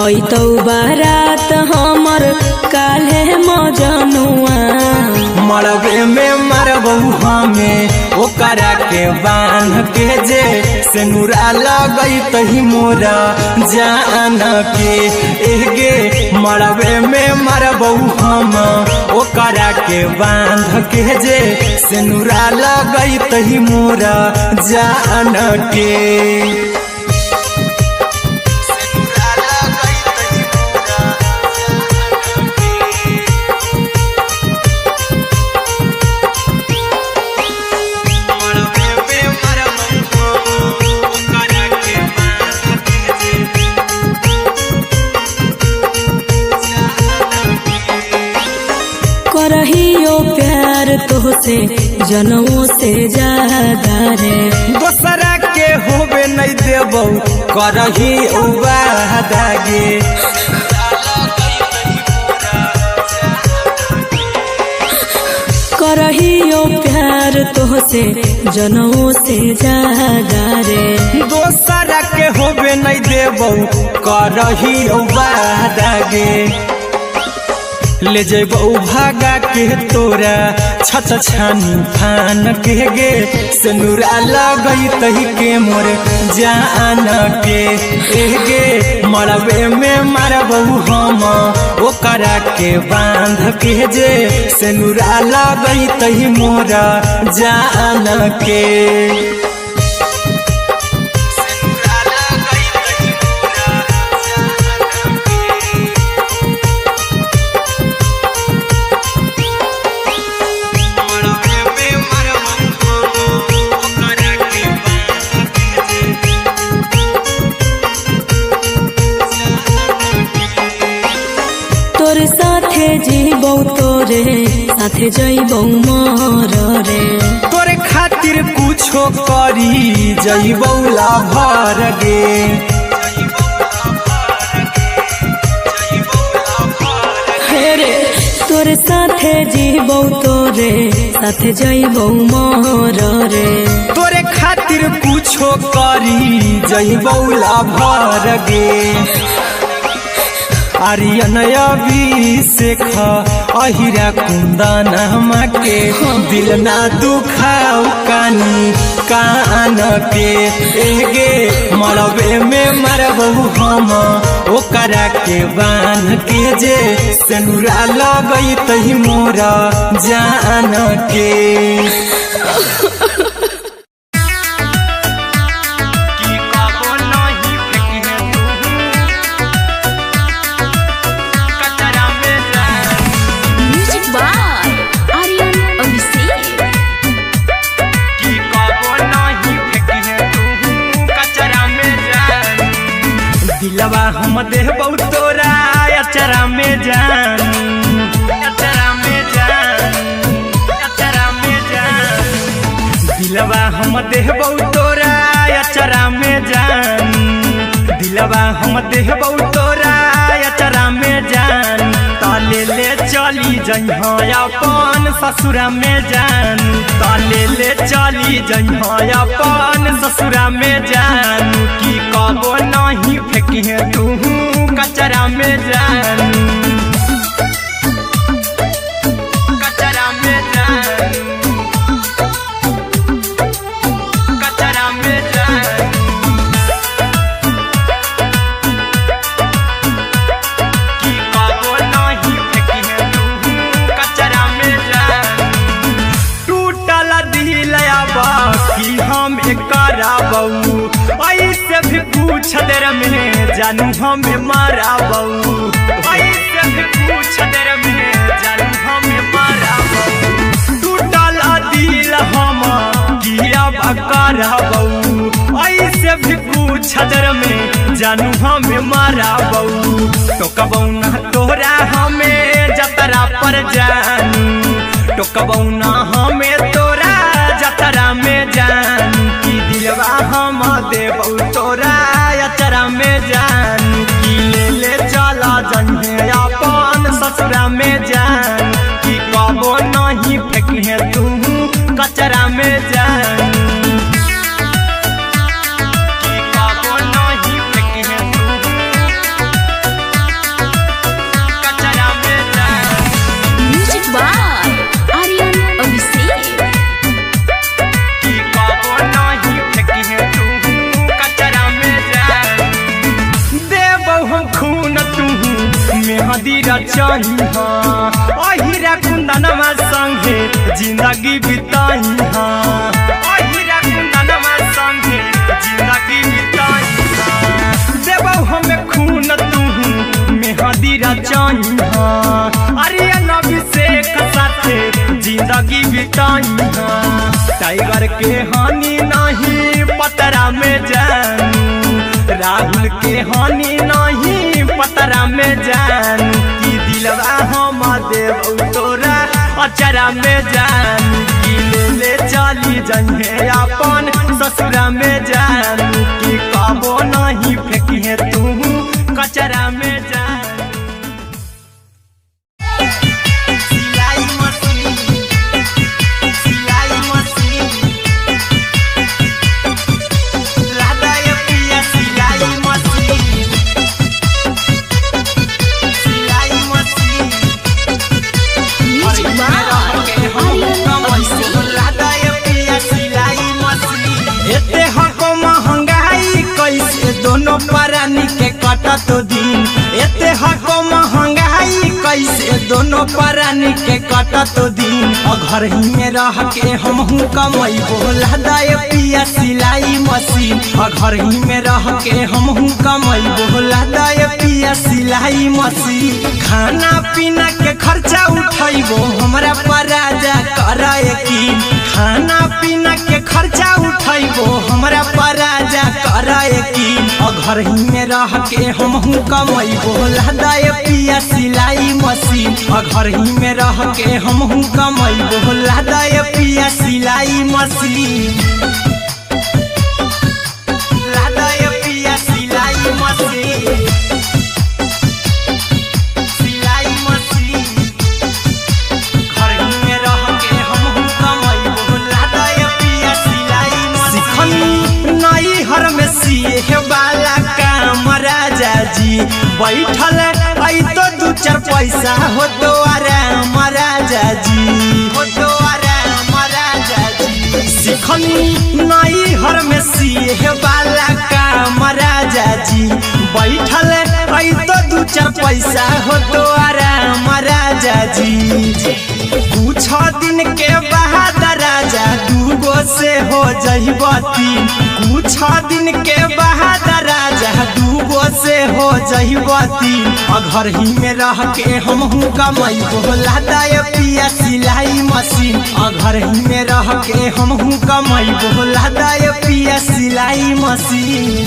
अइतौ बारात हमर काल्हे मजनुआ मरबे में मरबौ हमें ओकरा के बांध के जे सिनुरा लगई तही मोरा जान के एगे मरबे में मरबौ हम ओकरा के बांध के जे सिनुरा लगई तही मोरा जान के करहियो प्यार तोहसे जनमों से ज्यादा रे दोसरा के होबे नहीं देबौ करही वादा गे करहियो प्यार तोहसे जनमों से ज्यादा रे दोसरा के होबे नहीं देबौ करही वादा गे ले जेबौ भागा के तोरा छत छानी फान के गे सिनुरा लगई तही के मोर जान के एगे मरबे में मरबौ हम ओकरा के बांध के जे सिनुरा लगई तही मोरा जान के तोरे साथे जीबौ तोरे साथे जइबौ मर रे तोरे खातिर कुछो करी जइबौ लाभर गे हे रे तोरे साथे जीबौ तोरे साथे जइबौ मर रे तोरे खातिर कुछो करी जइबौ लाभर गे आर्यन अभिषेक अहिरा कुंदन के दिल ना दुखाऊ कानी कान के एगे मरबे में मरबौ हम ओकरा के बांध के जे सिनुरा लगई तही मोरा जान के दिलवा हम देबौ तोरा अचरा में जान अचरा में जान अचरा में जान दिलवा हम देबौ तोरा अचरा में जान दिलवा हम देबौ तोरा अचरा में जान ताले ले चली जइहा अपन ससुरा में जान ताले ले चली जइहा अपन ससुरा में जान की कबो नहीं फेंके तू कचरा में जान कचरा में जान कचरा में जान की कबो नहीं फेंके तू कचरा में जान टूटल दिल आबा कि हम कराबौ ऐसे भी पूछ देर में जानू हमें माराबौ ऐसे भी पूछ देर में जानू हमें माराबौ टूटल दिल हम किया कराबौ ऐसे भी पूछ देर में जानू हमें माराबौ टोकबौ ना तोरा हमें जतरा पर जानू टोकबौ ना हमें तोरा जतरा में जानू की दिलवा हम देबौ तोरा अचरा में जान ससुरा में जान कि कबो नहीं फेंकिहे तू कचरा में जान कि कबो नहीं फेंकिहे तू कचरा में जान। Music by Aryan Abhishek. कि कबो नहीं फेंकिहे तू कचरा में जान। देबौ हम खून तू मेहदी रचही अहिरा कुंदनमा संगे जिंदगी बिताई अहिरा कुंदनमा संगे जिंदगी बिताई देबौ हमें खून तू मेहदी रचही आर्यन अभिषेक साथे जिंदगी बिताई टाइगर के हानि नहीं पतरा में जान राहुल के हानि नहीं पतरा में जान कि दिलवा हम देव तोरा अचरा में जान कि ले चली जइहे अपन ससुरा में जान कि कबो नहीं फेंकिहे तू कचरा में जान। सिलाई मशीन सिलाई मशीन दोनों परानी के कटत दिन एते हको महंगाई कैसे दोनों परानी के कटत दिन घर ही में रह के हमहू कमैबो लदाय पिया सिलाई मशीन घर ही में रह के हमहू कमैबो लदाय पिया सिलाई मशीन खाना पीना के खर्चा उठैबो हमरा पराजा कराए की खाना पीना के खर्चा उठैबो हमरा पराजा कराए की घर ही में रह के हमहू कमैबो लदाय पिया सिलाई मशीन घर ही में रह के हमहू कमैबो लदाय पिया सिलाई मशीन लदाय पिया सिलाई मशीन सिलाई मशीन घर ही में रह के हमहू कमैबो लदाय पिया सिलाई मशीन नई हर में सिए वाला काम राजा जी बैठल आई तो दू चार पैसा हो तो आराम राजा जी हो तो आराम राजा जी सिखनी नई हर में सिए वाला काम राजा जी बैठल आई तो दू चार पैसा हो तो आराम राजा जी कुछ दिन के बाद राजा दूगो से हो जइब तीन कुछ दिन के बाद राजा दूगो से हो जइब तीन घर ही में रह के हमहू कमैबो लदाय पिया सिलाई मशीन घर ही में रह के हमहू कमैबो लदाय पिया सिलाई मशीन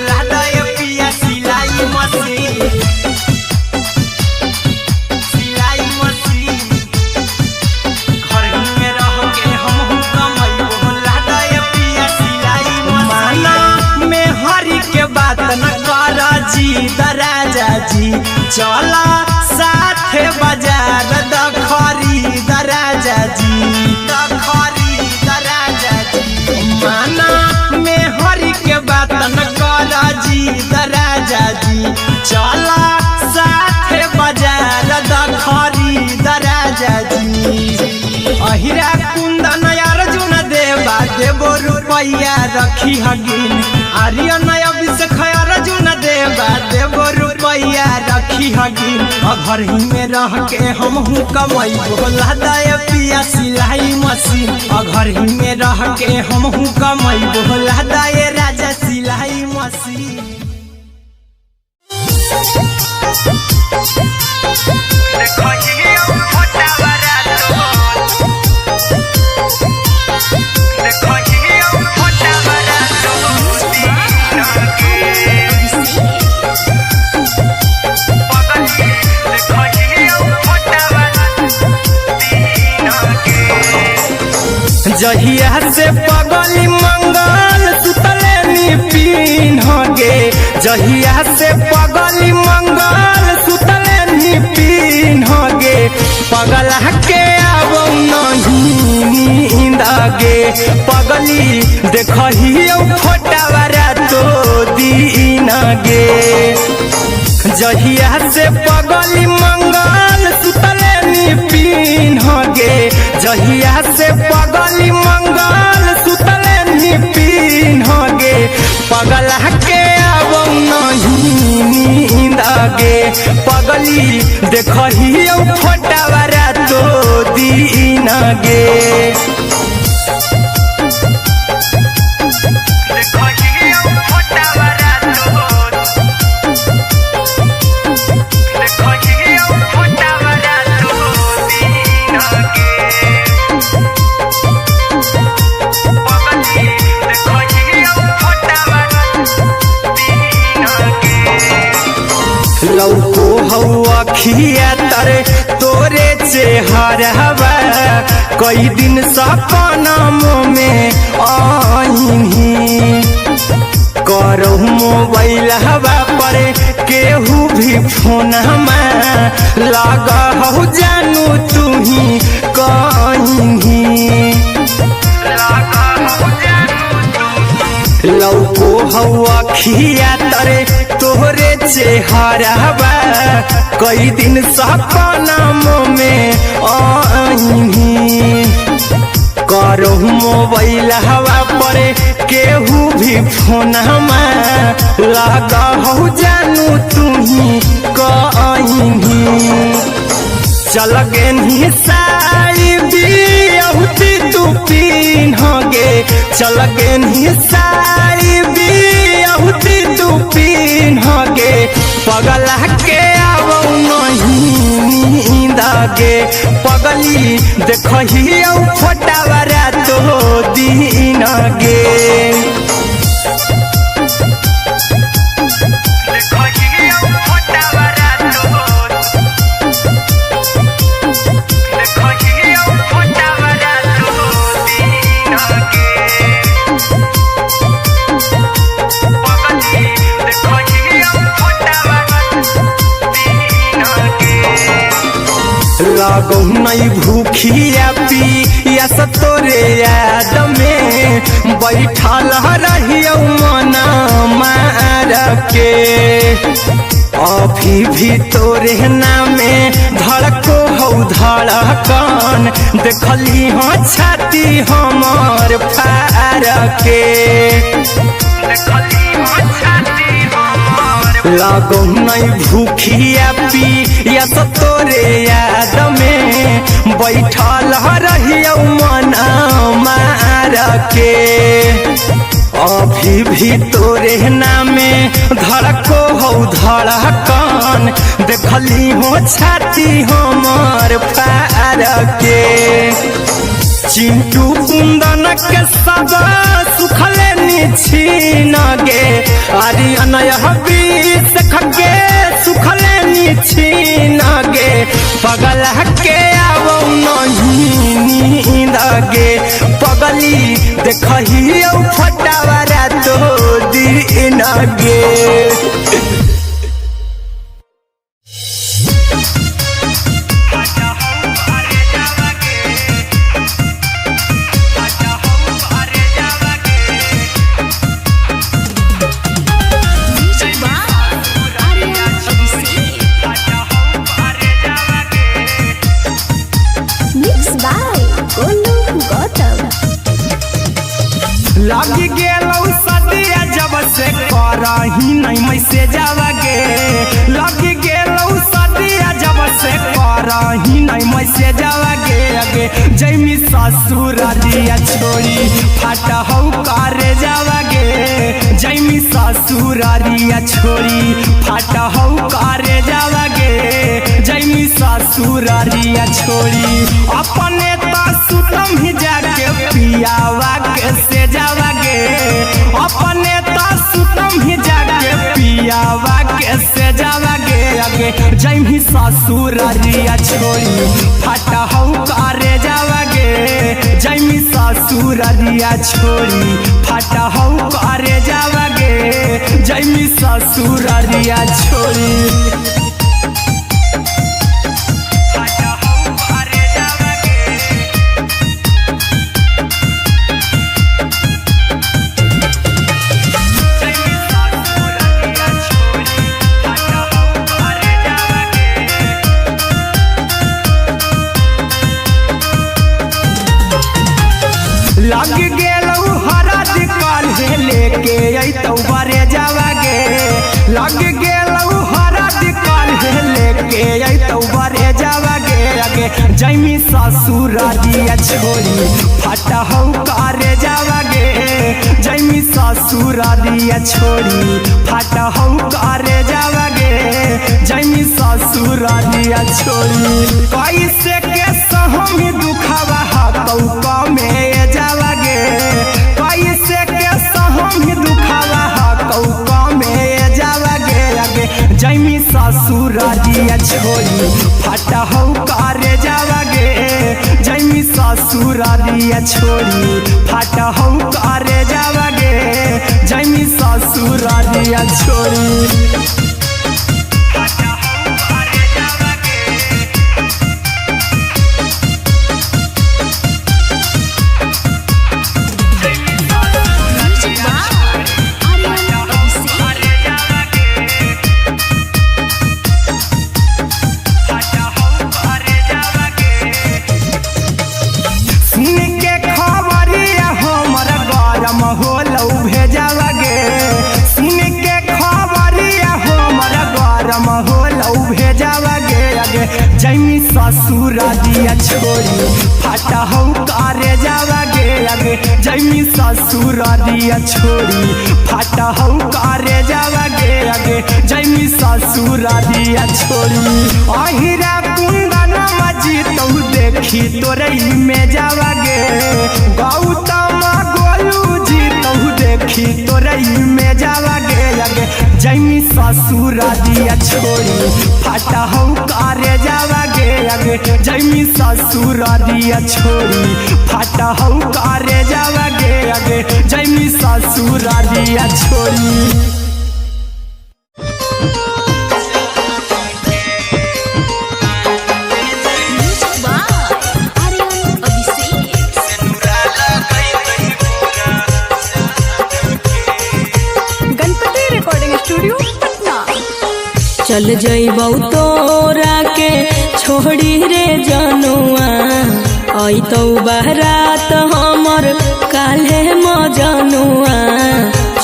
लदाय पिया सिलाई मशीन राजा जी चला साथे बाजार खरीद राजा जी खरीद राजा जी माना में हरी के बात न कर जी राजा जी चला साथे बाजार खरीद राजा जी अहिरा कुंदन अर्जुन देवा देबो रुपया रखी हगिन आर्यन अभिषेक अर्जुन देवा देबो रुपया रखी हगिन घर ही में रह के हमहू कमैबो लदाय पिया सिलाई मशीन घर ही में रह के हमहू कमैबो लदाय राजा सिलाई मशीन। जहिया से पगली मंगल सुतले नी पीन गे जहिया से पगली मंगल पगला के आवो नहीं नींद गे पगली देखही फोटावा रातो दिन गे जहिया से पगली मंगल सुतले निपिन गे जहिया से पगली मंगल सुतले निपिन गे पगला के आवो नहीं नींद गे पगली देखही फोटावा रातो दिन गे लौको हवा खिया तरे तोरे चेहरवा कई दिन सपनम में आईनी करो मोबाइल हवा पर केहू भी फोन लगा हो जानू तू ही कहीं लौको हवा खिया तरे तोहरे चेहरवा कई दिन सपनम में आईनी करो मोबाइल हवा पर केहू भी फोन लगा हो जानू तू ही कहीं चल गे साड़ी बिहुती तू पीन गे चल गे साड़ी बिहुती तू पीन गे पगला के आवो नहीं नींद गे पगली देखही फोटावा रातो दिन गे लागो नहीं भूखिया पिया तोरे याद में बैठल रहियो मना मार के अभी भी तोरे नामे धड़को हो धड़कन देखली हाँ छाती हमार फार के लागो नहीं भूखिया पिया तोरे याद में बैठल रहियो मना मार के अभी भी तोरे नामे धड़को हो धड़कन देखली हो छाती हमार फार के चिंटू कुंदन के सब सुखले निछीन गे आर्यन बीस खगे सुखले निछीन गे पगला के आवो नहीं नींद गे पगली देखही फोटावा रातो दिन गे लगी गेलौ सदिया जब से करही नहीं मैसेजवा गे लगी गेलौ सदिया जब से करही नहीं मैसेजवा गे अगे जैमी ससुरारिया छोड़ी फाटा हौ करे जावा गे जैमी ससुरारिया छोड़ी फाटा हौ करे जावा गे जैमी ससुरारिया छोड़ी अपने तो सुतम ही जाके पियावा के से जावा गे अपने तो सुतम ही जाके पियावा के से जावा गे अगे जैमी ससुरारिया छोड़ी फाटा हौ करे जावा गे जैमी ससुरारिया छोड़ी फाटा हौ करे जावा गे जैमी ससुरारिया छोड़ी फाटा हौ अइतौ बरे जावागे लग गेलौ हरद काल्हे लेके अइतौ बरे जावागे आगे जैमी ससुरारिया छोड़ी फटहौ करे जावागे जैमी ससुरारिया छोड़ी फटहौ करे जावागे जैमी ससुरारिया छोड़ी कैसे के सहमी दुखावा हतौ कमे जावागे कैसे के सहमी दुखावा हतौ कमे जावागे आगे जैमी ससुरारिया छोड़ी फटहौ करे जावागे जैमी ससुरारिया छोड़ी फटहौ करे जावागे जैमी ससुरारिया छोड़ी जैमी ससुरारिया छोड़ी फटहौ करे जावागे आगे जैमी ससुरारिया छोड़ी फटहौ करे जावागे आगे जैमी ससुरारिया छोड़ी अहिरा कुंदन मजीतौ देखी तोरई में जावागे गौतम गोलू जीतौ देखी तोरई में जावागे आगे जैमी ससुरारिया छोड़ी फटहौ करे जावागे आगे जैमी ससुरारिया छोड़ी फटहौ करे जावागे आगे जैमी ससुरारिया छोड़ी चल जइबौ तोरा के छोड़ी रे जनुआ अइतौ बारात हमर काल्हे मजनुआ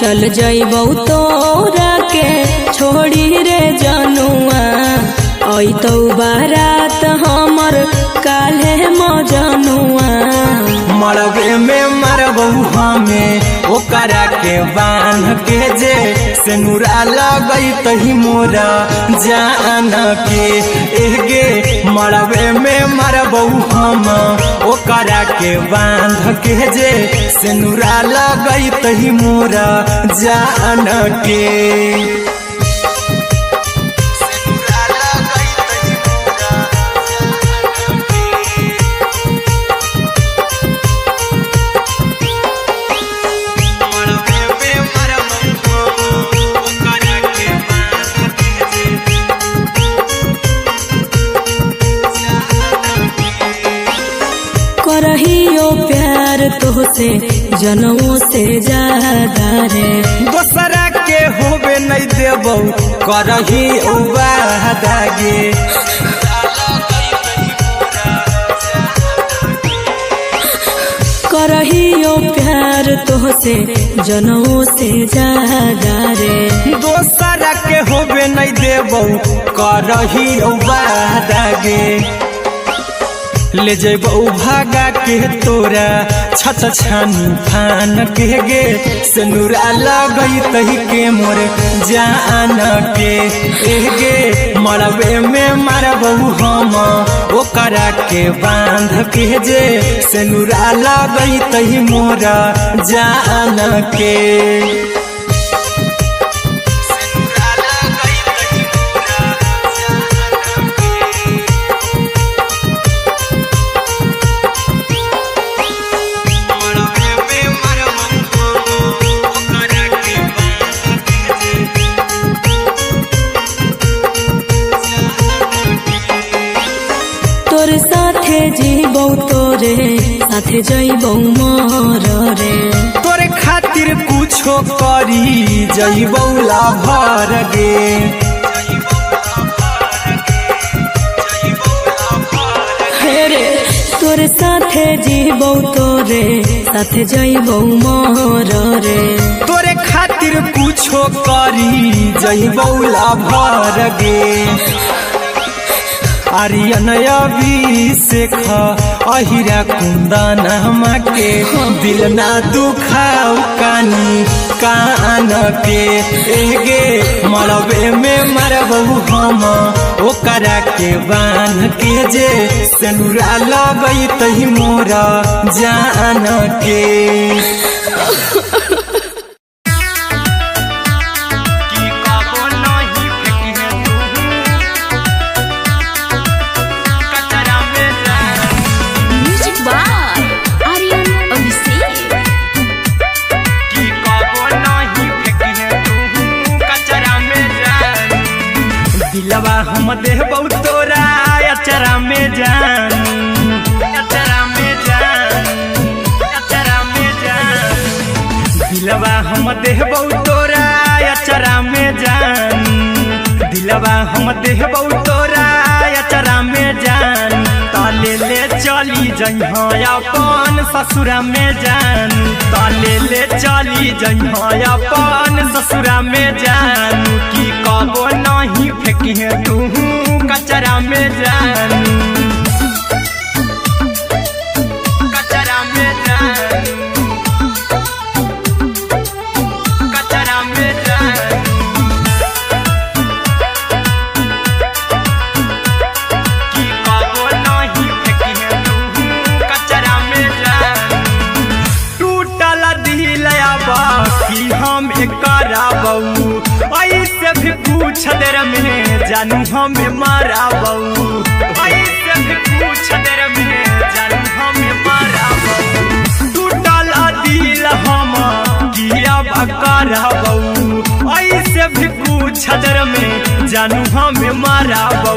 चल जइबौ तोरा के छोड़ी रे जनुआ अइतौ बारात हमर काल्हे मजनुआ मरबे में मरबौ हमें ओकरा के बांध के जे सेनुरा लगैतहि मोरा जान के एगे मरबे में मरबौ हम ओकरा के बांध के जे सेनुरा लगैतहि मोरा जान के करहियो प्यार तोहसे जनमों से ज्यादा रे दोसरा के होबे नहीं देबौ करही वादागे करहियो प्यार तोहसे जनमों से ज्यादा रे दोसरा के होबे नहीं देबौ करही वादागे ले जेबौ भागा के तोरा छत छानी फान के गे सेनुरा लगैतहि के मोर जान के एगे मरबे में मरबौ हम ओकरा के बांध के जे सेनुरा लगैतहि मोरा जान के तोरे साथे जीबौ तोरे साथे जइबौ मोर रे तोरे खातिर कुछो करी जइबौ लाभर गे रे तोरे साथे जीबौ तोरे साथे जइबौ मोर रे तोरे खातिर ठोकरी जइबौला भर गे आर्यन अभिषेक अहिरा कुंदन के दिल ना दुखाऊ कानी कान के एगे मरबे में मरबहू हम ओकरा के बांध के जे सेनुरा लगई तही मोरा जान के दिलवा हम देबौ तोरा अचरा में जान अचरा में जान अचरा में जान दिलवा हम देबौ तोरा अचरा में जान दिलवा हम देबौ तोरा अचरा में जान ताले ले चली जइहा अपन ससुरा में जान ताले ले चली जइहा अपन ससुरा में जान की कबो नहीं फेंकिहे तू कचरा में जान कचरा में जान कचरा में जान की कबो नहीं फेंकिहे तू कचरा में जान टूटल दिल आबा कि हम कराबौ ऐसे भी पूछ देर में जानू हमें माराबौ ऐसे भी पूछ देर में जानू हमें माराबौ टूटल दिल हम किया कराबौ ऐसे भी पूछ देर में जानू हमें माराबौ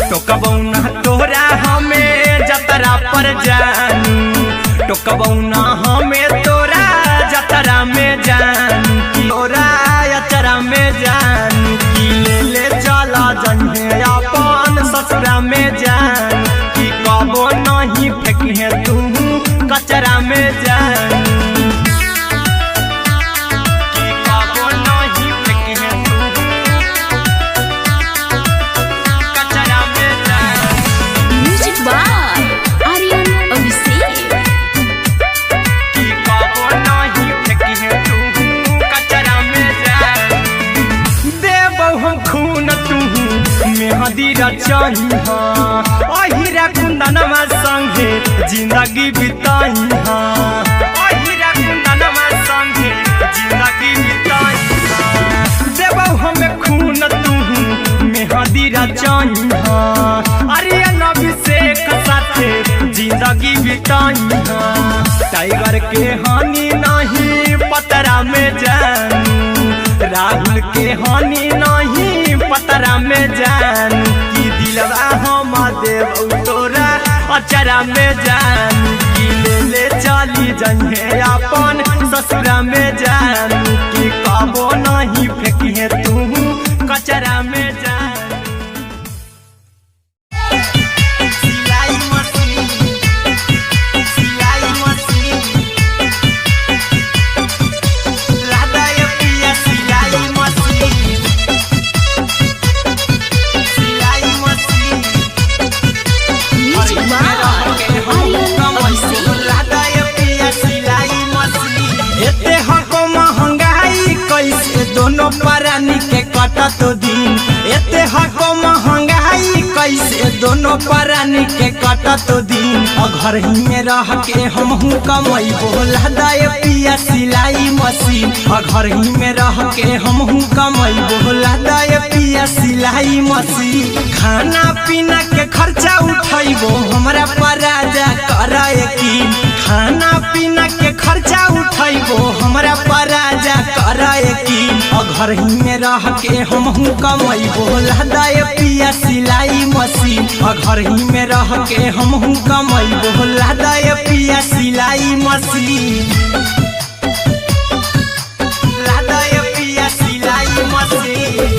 टोकबौ ना तोरा हमें जतरा पर जानू टोकबौ ना हमें तोरा जतरा में जानू तोरा अचरा में जान की ले चला जन्हे अपन ससुरा में जान की कबो नहीं फेंकिहे तू कचरा में जान की कबो नहीं फेंकिहे तू कचरा में जान म्यूजिक बाय आर्यन अभिषेक की कबो नहीं फेंकिहे तू कचरा में जान देबौ हम खून तू मेहदी रचइहा अहिरा कुंदनमा संगे जिंदगी बिताइहा अहिरा कुंदनमा संगे जिंदगी बिताइहा देबौ हम खून तू मेहदी रचइहा आर्यन अभिषेक साथे जिंदगी बिताइहा टाइगर के हानि नहीं पतरा में जानू राहुल के हानि नहीं पतरा में जान की दिलवा हम देबौ तोरा अचरा में जान की ले चली जइहे अपन ससुरा में जान की कबो नहीं फेंकिहे तू कचरा में जान सिलाई मशीन सिलाई मशीन राधा पिया सिलाई मशीन सिलाई machine music by Aryan Abhishek Radha पिया सिलाई मशीन एते हको महंगाई कैसे दोनों परानी के कटत दिन एते हको महंगाई कैसे दोनों परानी के कटत दिन घर ही में रह के हमहू कमैबो लहदाय पिया सिलाई मशीन घर ही में रह के हमहू कमैबो लहदाय पिया सिलाई मशीन खाना पीना के खर्चा उठैबो हमरा पराजा कराए की खाना पीना के खर्चा उठैबो हमरा पराजा कराए की घर ही में रह के हमहू कमैबो लहदाय पिया सिलाई मशीन घर ही में रह के हमहू कमैबो लहदाय पिया सिलाई मशीन लहदाय पिया सिलाई मशीन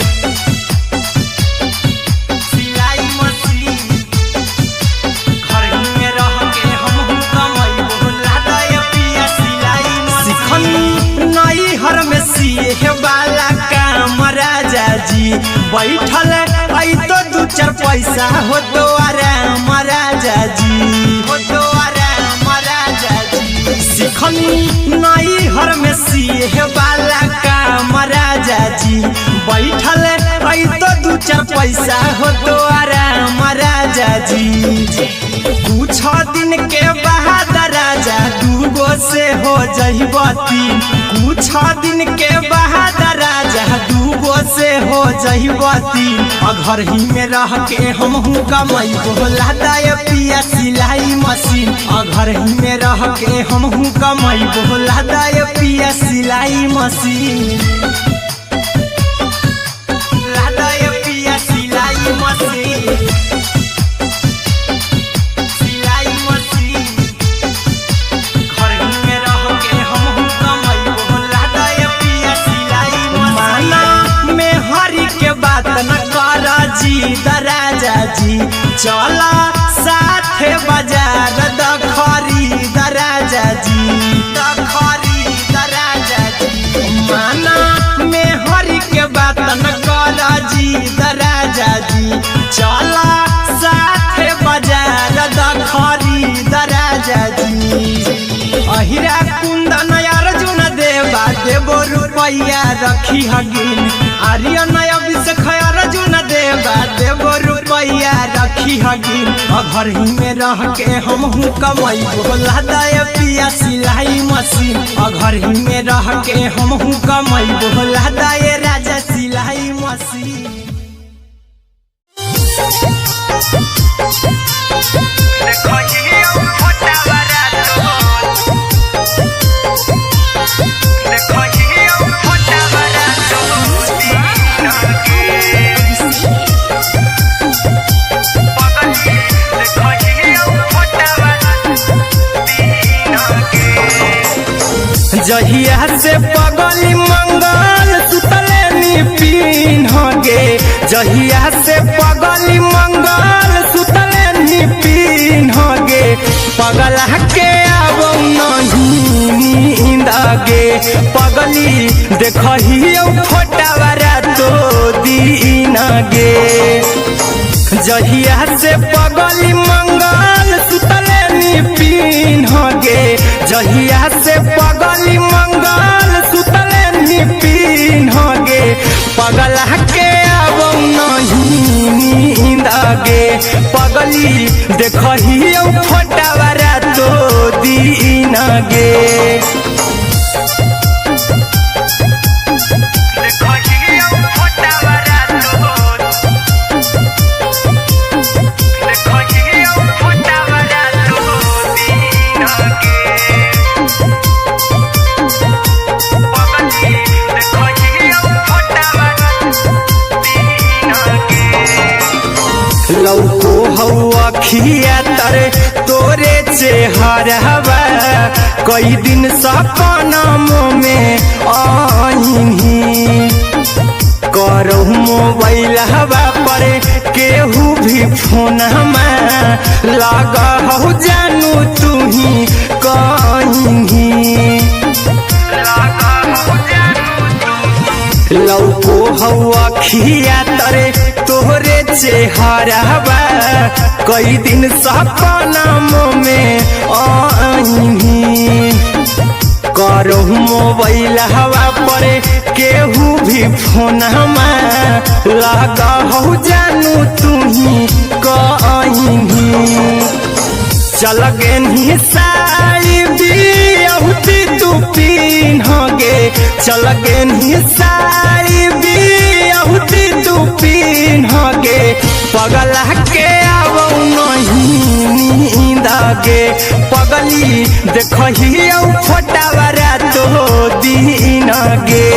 सिलाई मशीन घर ही में रह के हमहू कमैबो लहदाय पिया सिलाई मशीन सिखनी नई हर में सिए वाला जी बैठल आई तो दू चार पैसा हो तो आराम राजा जी हो तो आराम राजा जी सिखनी नई हर में सीहे वाला काम राजा जी बैठल आई तो दू चार पैसा हो तो आराम राजा जी कुछ दिन के बाद राजा दूगो से हो जहिबती कुछ दिन के बाद राजा दूगो से हो जहिबती घर ही में रह के हमहू कमाई बोला दाय पिया सिलाई मशीन घर ही में रह के हमहू कमाई बोला दाय पिया सिलाई मशीन लादाय पिया सिलाई मशीन राजा जी चला साथे बाजार द खरीद राजा जी द खरीद राजा जी माना में हरी के बात न कर जी द राजा जी चला साथे बाजार द खरीद राजा जी अहिरा कुंदन अर्जुन देवा देवो रुपया रखी हगिन आर्यन अभिषेक अर्जुन देवा देवो रुपया रखी हगिन घर ही में रह के हमहू कमाई बोला दाय पिया सिलाई मशीन घर ही में रह के हमहू कमाई बोला दाय राजा सिलाई मशीन जहिया से पगली मंगल सुतले निपिन गे जहिया से पगली मंगल सुतले निपिन गे पगला के अब नहीं नींद गे पगली देखही फोटावारा तो दीन गे जहिया से पगली मंगल सुतले निपिन गे जहिया से पगली मंगल सुतले निपिन गे पगला के अब नहीं नींद गे पगली देखही फोटावारा तो दीन गे लौको हवा खिया तर तोरे चेहरवा कई दिन सपनों में आईनी करहु मोबाइल हवा पर केहू भी फोन में लगा हो जानू तू ही कहीं लौको हवा खिया तरे तोहरे चेहरवा कई दिन सपनों में आईनी करहु मोबाइल हवा पर केहू भी फोन में लगा हो जानू तू ही कहीं चल गे साड़ी बिहुती तू पीन गे चल गे साड़ी बिहुती तू पीन गे पगला के अब नहीं नींद गे पगली देखही फोटावारा तो दीन गे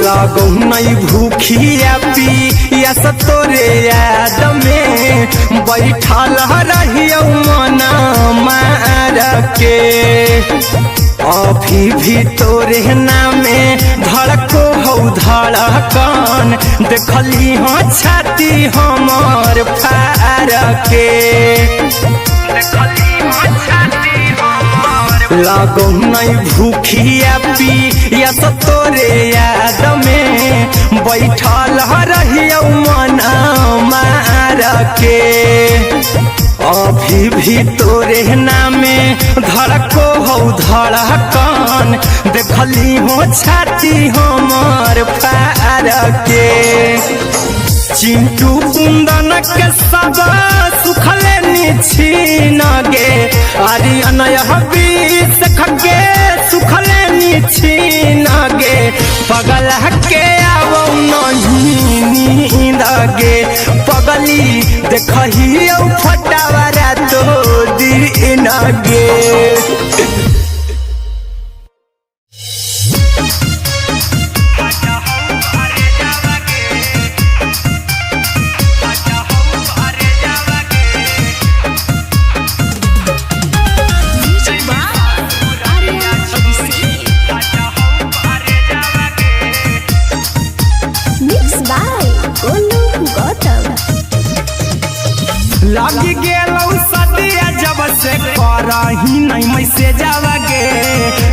लागो नहीं भूखिया पिया तोरे याद में बैठल रहियो मना के अभी भी तोरे नामे धड़को हौ धड़कन देखली हो छाती हमर फार के लागो नहीं भूखिया पिया तो तोरे याद में बैठल रहियो मन मार के अभी भी तोरे नामे धड़को हौ धड़कन देखली हो छाती हमर फार के चिंटू कुंदन के सब सुखले निछीन गे आर्यन हबीस खगे सुखले निछीन गे पगल के आवो नहीं नींद गे पगली देखही फटावरा तो दिन गे लगी गेलौ सदिया जब से करही नहीं मैसेज गे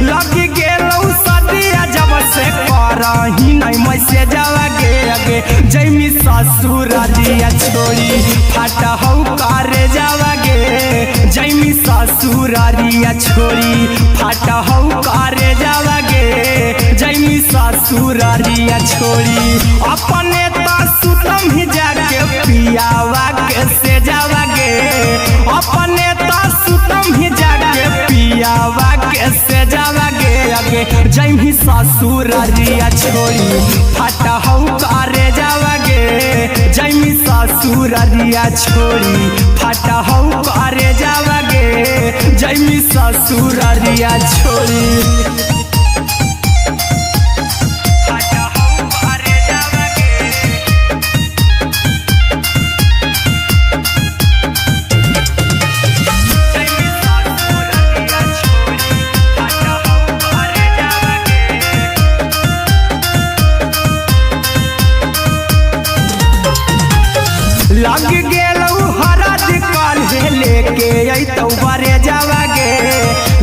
लगी गेलौ सदिया जब से करही नहीं मैसेज गे अगे जैमी ससुर दिया छोड़ी फट हौ करे जावा गे जैमी ससुर दिया छोड़ी फट हौ करे जावा गे जैमी ससुर दिया छोड़ी अपने तो सुतम ही जाके पियावा के से जावा गे अपने तो सुतम ही जाके पियावा के से जावा गे अगे जैमी ससुर दिया छोड़ी फट हौ करे जावा गे जैमी ससुर दिया छोड़ी फट हौ करे जावा गे जैमी ससुर दिया छोड़ी लग गेलौ हरद काल्हे लेके अइतौ बरे जावा गे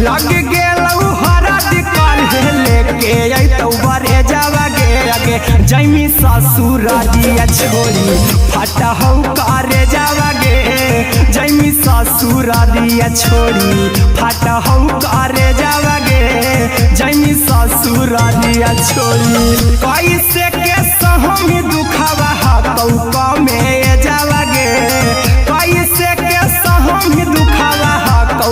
लग गेलौ हरद काल्हे लेके अइतौ बरे जावा गे अगे जैमी ससुर दिया छोड़ी फट हौ करे जावा गे जैमी ससुर दिया छोड़ी फट हौ करे जावा गे जैमी ससुर दिया छोड़ी कैसे के सहमी दुखावा हकौ में जावा गे कैसे के सहमी दुखावा हकौ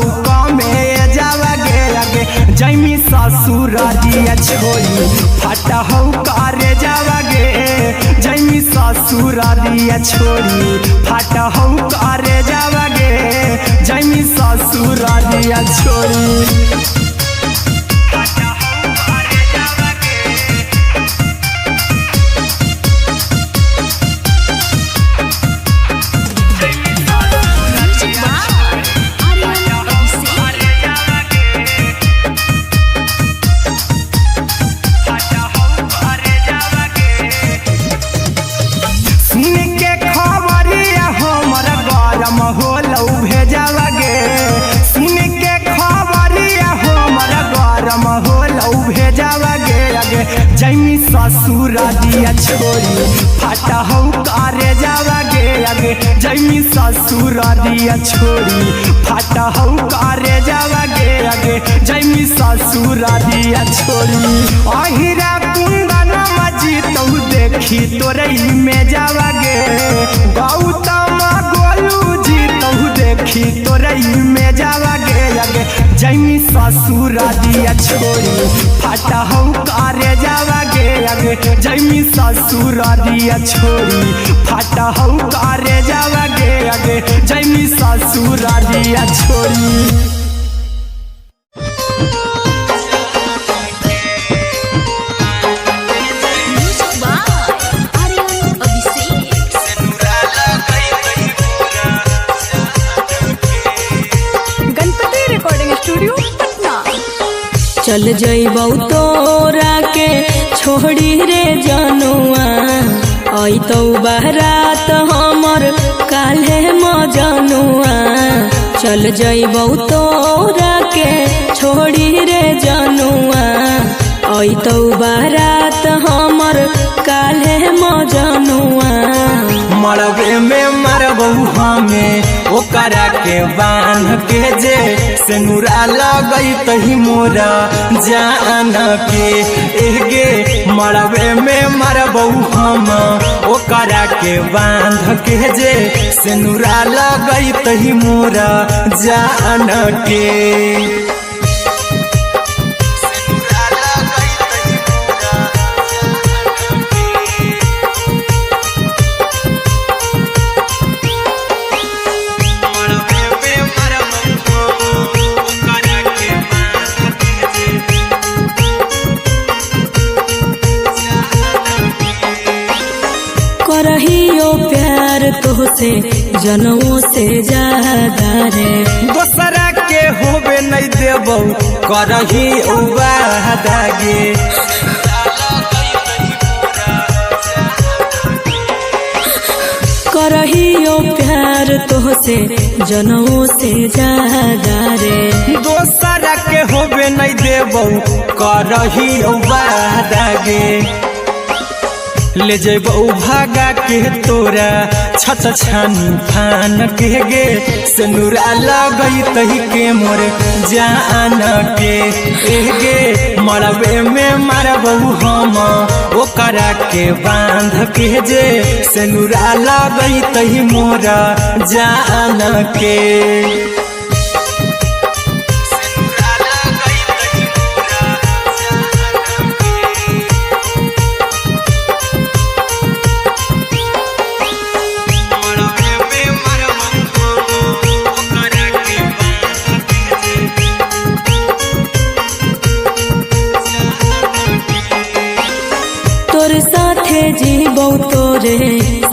में जावा गे अगे जैमी ससुर दिया छोड़ी फट हौ करे जावा गे जैमी ससुर दिया छोड़ी फट हौ करे जावा गे जैमी ससुर दिया छोड़ी जैमी ससुर दिया छोड़ी फट हौ करे जावा गे अगे जैमी ससुर दिया छोड़ी फट हौ करे जावा गे अगे जैमी ससुर दिया छोड़ी अहिरा कुंदन मजीतौ देखी तोरई में जावा गे गौतम गोलू जीतौ देखी तोरई में जावा गे अगे जैमी ससुर दिया छोड़ी फट हौ करे जावा गे अगे जैमी ससुर दिया छोड़ी फट हौ करे जावा गे अगे जैमी ससुर दिया छोड़ी स्टूडियो चल जइबौ तोरा के छोड़ी रे जनुआ अइतौ बारात हमर काल्हे मजनुआ चल जइबौ तोरा के छोड़ी रे जनुआ अइतौ बारात हमर काल्हे मजनुआ मरबे में मरबौ हमें ओकरा के बांध के जे सिनुरा लगई तही मोरा जान के एगे मरबे में मरबौ हम ओकरा के बांध के जे सिनुरा लगई तही मोरा जान के करहियो प्यार तोहसे जनमों से ज्यादा रे दोसरा के होबे नहीं देबौ करही वादा गे करहियो प्यार तोहसे जनमों से ज्यादा रे दोसरा के होबे नहीं देबौ करही वादा गे ले जेबौ भागा के तोरा छत छानी फान के गे सिनुरा लगई तही के मोर जान के गे मरबे में मरबौ हम ओकरा के बांध के जे सिनुरा लगई तही मोरा जान के तोरे साथे जीबौ तोरे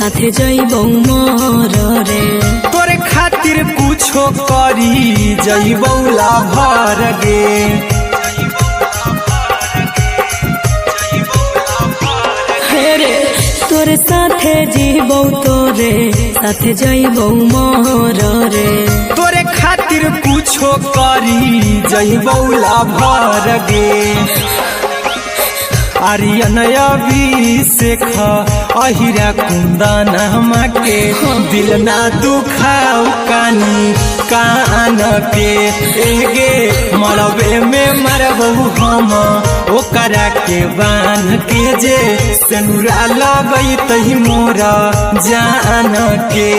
साथे जइबौ मर रे तोरे खातिर कुछो करी जइबौ लाभर गे रे तोरे साथे जीबौ तोरे साथे जइबौ मर रे तोरे खातिर कुछो करी जइबौ लाभर गे आर्यन अभिषेक अहिरा कुंदन के दिल ना दुखाऊ कानी कान के एगे मरबे में मरबौ हम ओकरा के बांध के जे सिनुरा लगई तही मोरा जान के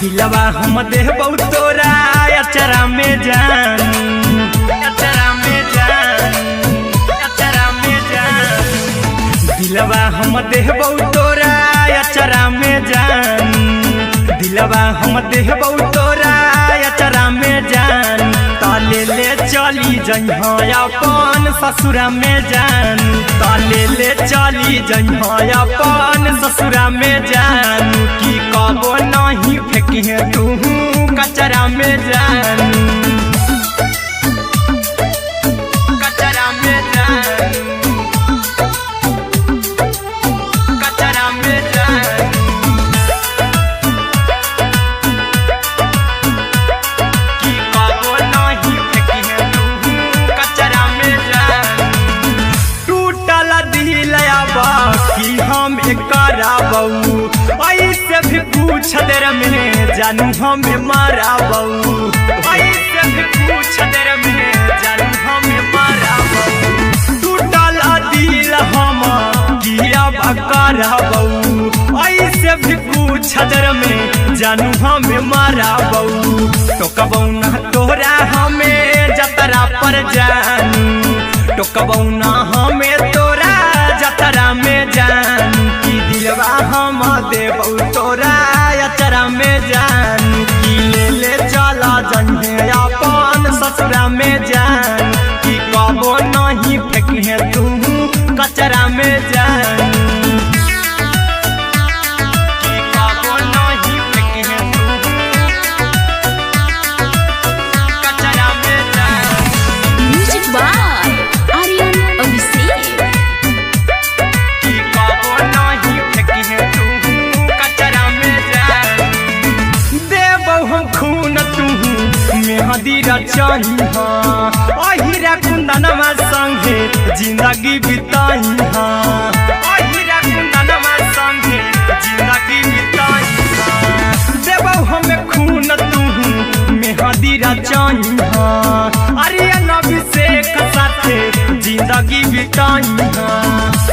दिलवा हम देबौ तोरा अचरा में जान अचरा में जान अचरा में जान दिलवा हम देबौ तोरा अचरा में जान दिलवा हम देबौ तोरा अचरा में जान ताले ले चली जइहा अपन ससुरा में जान ताले ले चली जइहा अपन ससुरा में जान की कबो नहीं फेंके तू कचरा में जान कचरा में जान कचरा में जान की कबो नहीं फेंके तू कचरा में जान टूटल दिल बाकी हम कराबौ ऐसे भी पूछ देर में जानू हमें माराबौ ऐसे भी पूछ देर में जानू हमें माराबौ टूटल दिल हम किया कराबौ ऐसे भी पूछ देर में जानू हमें माराबौ टोकबौ ना तोरा हमें जतरा पर जानू टोकबौ ना हमें तोरा जतरा में जान की दिलवा हम देबौ तोरा अचरा में जान रचाई अहिरा कुंदनमा संगे जिंदगी बिताई अहिरा कुंदनमा संगे जिंदगी बिताई देबौ हमें खून तू मेहदी रचाई आर्यन अभिषेक साथे जिंदगी बिताई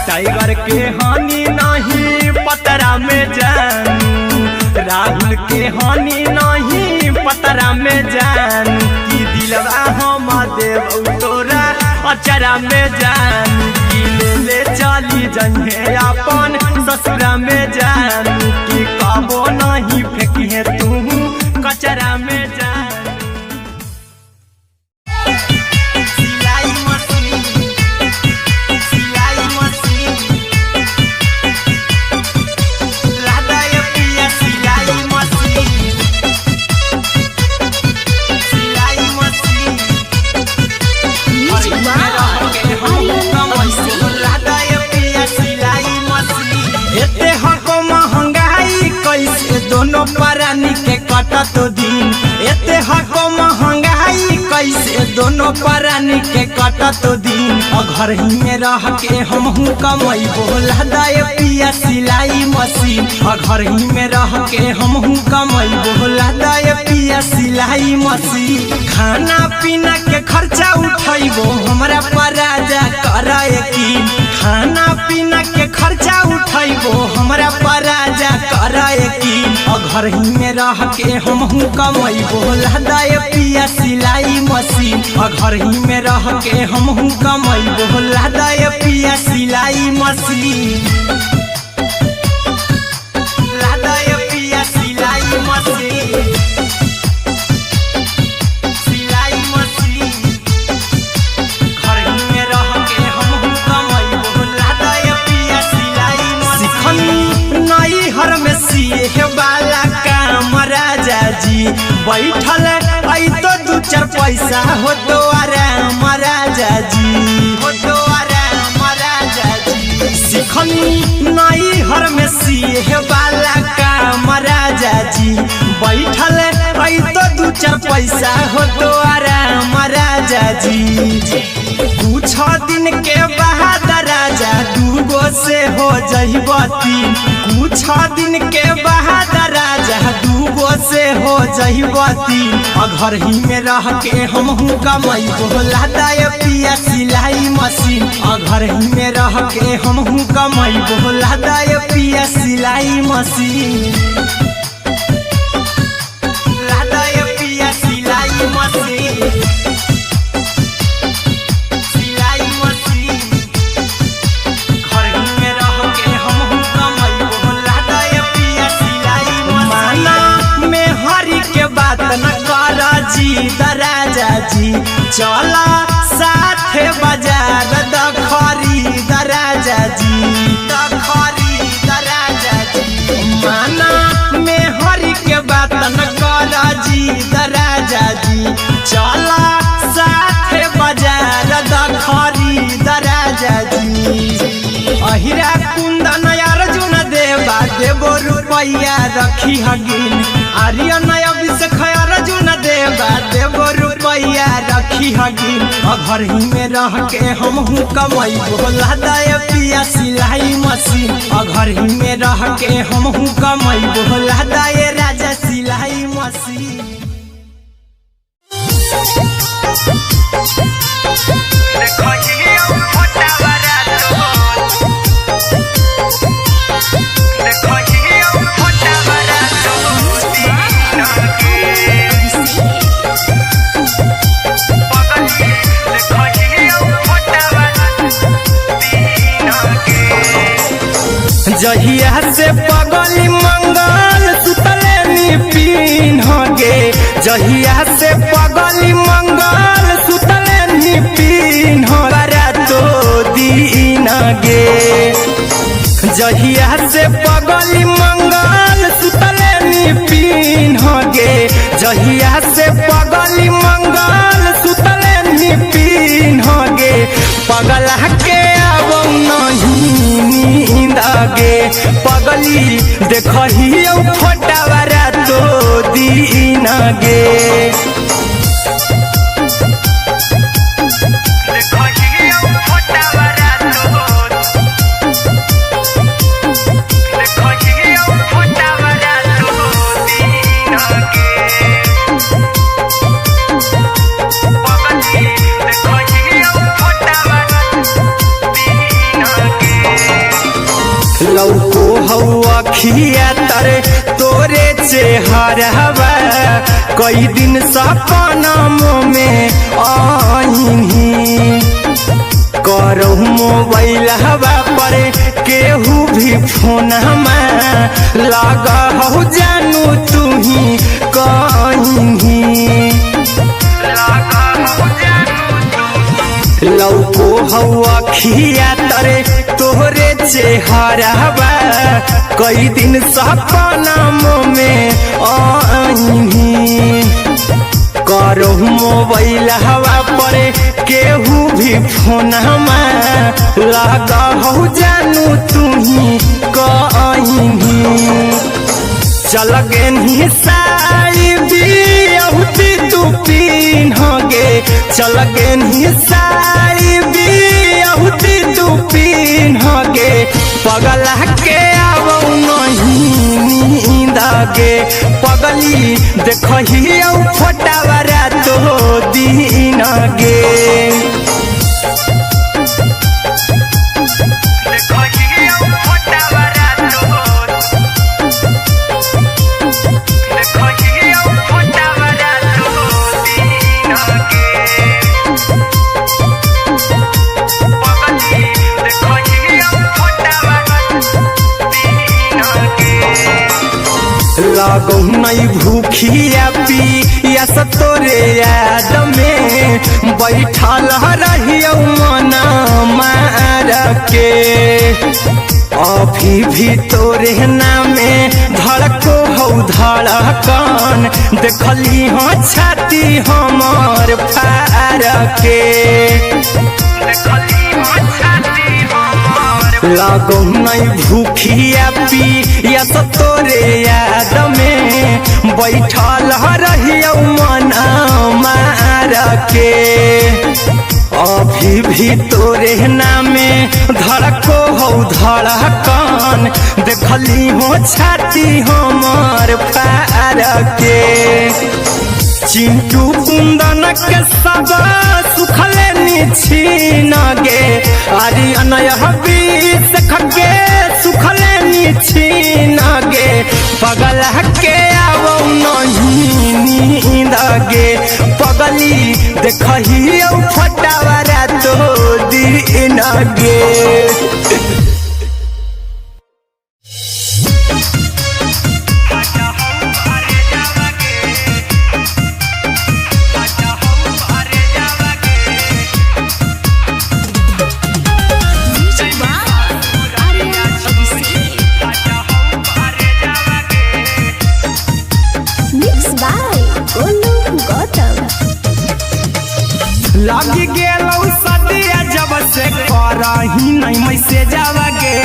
टाइगर के हानि नहीं पतरा में जानू राहुल के हानि नहीं पतरा में जानू की दिलवा हम देव तोरा अचरा में जानू की ले चली जंगे अपन ससुरा में जानू की कबो नहीं फेंकिए तू कचरा में जानू दोनों परानी के कटत दिन एते हको महंगाई कैसे दोनों परानी के कटत दिन घर ही में रह के हमहू कमाई बोला दाय पिया सिलाई मशीन घर ही में रह के हमहू कमाई बोला दाय पिया सिलाई मशीन खाना पीना के खर्चा उठाइबो हमरा पराजा कराए की खाना पीना के खर्चा उठाइबो हमरा पराजा कराए की घर ही में रह के हमहू कमाई बोला दाय पिया सिलाई मशीन घर ही में रह के हमहू कमाई बोला दाय पिया सिलाई मशीन लादाय पिया सिलाई मशीन सिलाई मशीन घर ही में रह के हमहू कमाई बोला दाय पिया सिलाई मशीन नई हर में सिए वाला काम राजा जी बैठल आई तो दू चार पैसा हो तो आराम राजा जी हो तो आराम राजा जी सिखनी नई हर में सिए वाला काम राजा जी बैठल आई तो दू चार पैसा हो तो आराम राजा जी कुछ दिन के बाद राजा दूगो से हो जहिबती कुछ दिन के बाद राजा दूगो से हो जहिबती घर ही में रह के हमहू कमाई बोला दाय पिया सिलाई मशीन घर ही में रह के हमहू कमाई बोला दाय पिया सिलाई मशीन लादाय पिया सिलाई मशीन राजा जी चला साथे बाजार खरीद राजा जी खरीद राजा जी माना में हरी के बात न कर जी राजा जी चला साथे बाजार खरीद राजा जी अहिरा कुंदन अर्जुन देवा देवो रुपया रखी हगिन आर्यन अभिषेक अर्जुन देवा देवो रुपया रखी हगिन घर ही में रह के हमहू कमाई बोला दाय पिया सिलाई मशीन घर ही में रह के हमहू कमाई बोला दाय राजा सिलाई मशीन जहिया से पगली मंगल सुतले निपिन गे जहिया से पगली मंगल सुतले निपिन तो दीन गे जहिया से पगली मंगल सुतले निपिन गे जहिया से पगली मंगल सुतले निपिन गे पगला के अब नहीं नींद गे पगली देखही फोटावारा तो दीन गे लौको हवा खिया तरे तोरे चेहरवा कई दिन सपनों में आईनी करहु मोबाइल हवा पर केहू भी फोन लगा हो जानू तू ही कहीं लौको हवा खिया तरे तोहरे चेहरवा कई दिन सपनों में आईनी करहु मोबाइल हवा पर केहू भी फोन लगा हो जानू तू ही कहीं चल गे साड़ी बियहुती तू पिन्हगे चल गे साड़ी बियहुती तू पिन्हगे पगला के आवौ नहीं नींदगे पगली देखही फोटावरा तो दिन गे लागो नहीं भूखिया पिया तोरे याद में बैठल रहियो मना मार के अभी भी तोरे नामे धड़को हो धड़कन देखली हो छाती हमर फार के लागो नहीं भूखिया पिया तोरे याद में बैठल रहियो मना मार के अभी भी तोरे नामे धड़को हो धड़कन देखली हो छाती हमर फार के चिंटू कुंदन के सब सुखले छीन गे अरे अनय बीस खगे सुखले छीन गे पगल के आवो नहीं नींद गे पगली देखही फटावरा तो दिन गे लगी गेलौ सदिया जब से करही नहीं मैसेजवा गे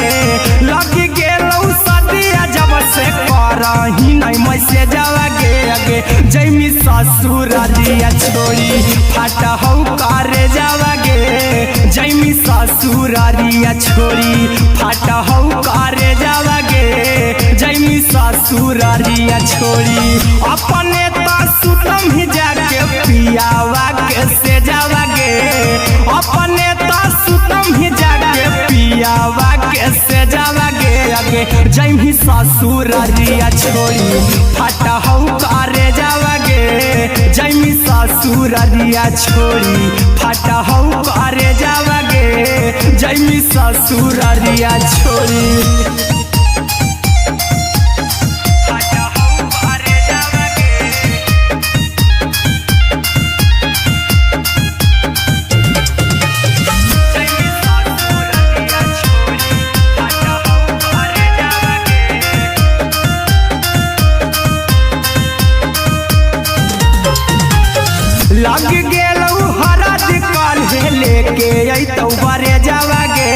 लगी गेलौ सदिया जब से करही नहीं मैसेजवा गे अगे जैमी ससुरालिया छोड़ी फाटा हौ करे जावा गे जैमी ससुरालिया छोड़ी फाटा हौ करे जावा गे जैमी ससुरालिया छोड़ी अपने तो सुतम ही जाके पियावा के से जावा गे अपने तो सुतम ही जाके पियावा के से जावा गे अगे जैमी ससुरालिया छोड़ी फाटा हौ करे जावा गे जैमी ससुरालिया छोड़ी फाटा हौ करे जावा गे जैमी ससुरालिया छोड़ी लग गेलौ हरद काल्हे लेके अइतौ बरे जावा गे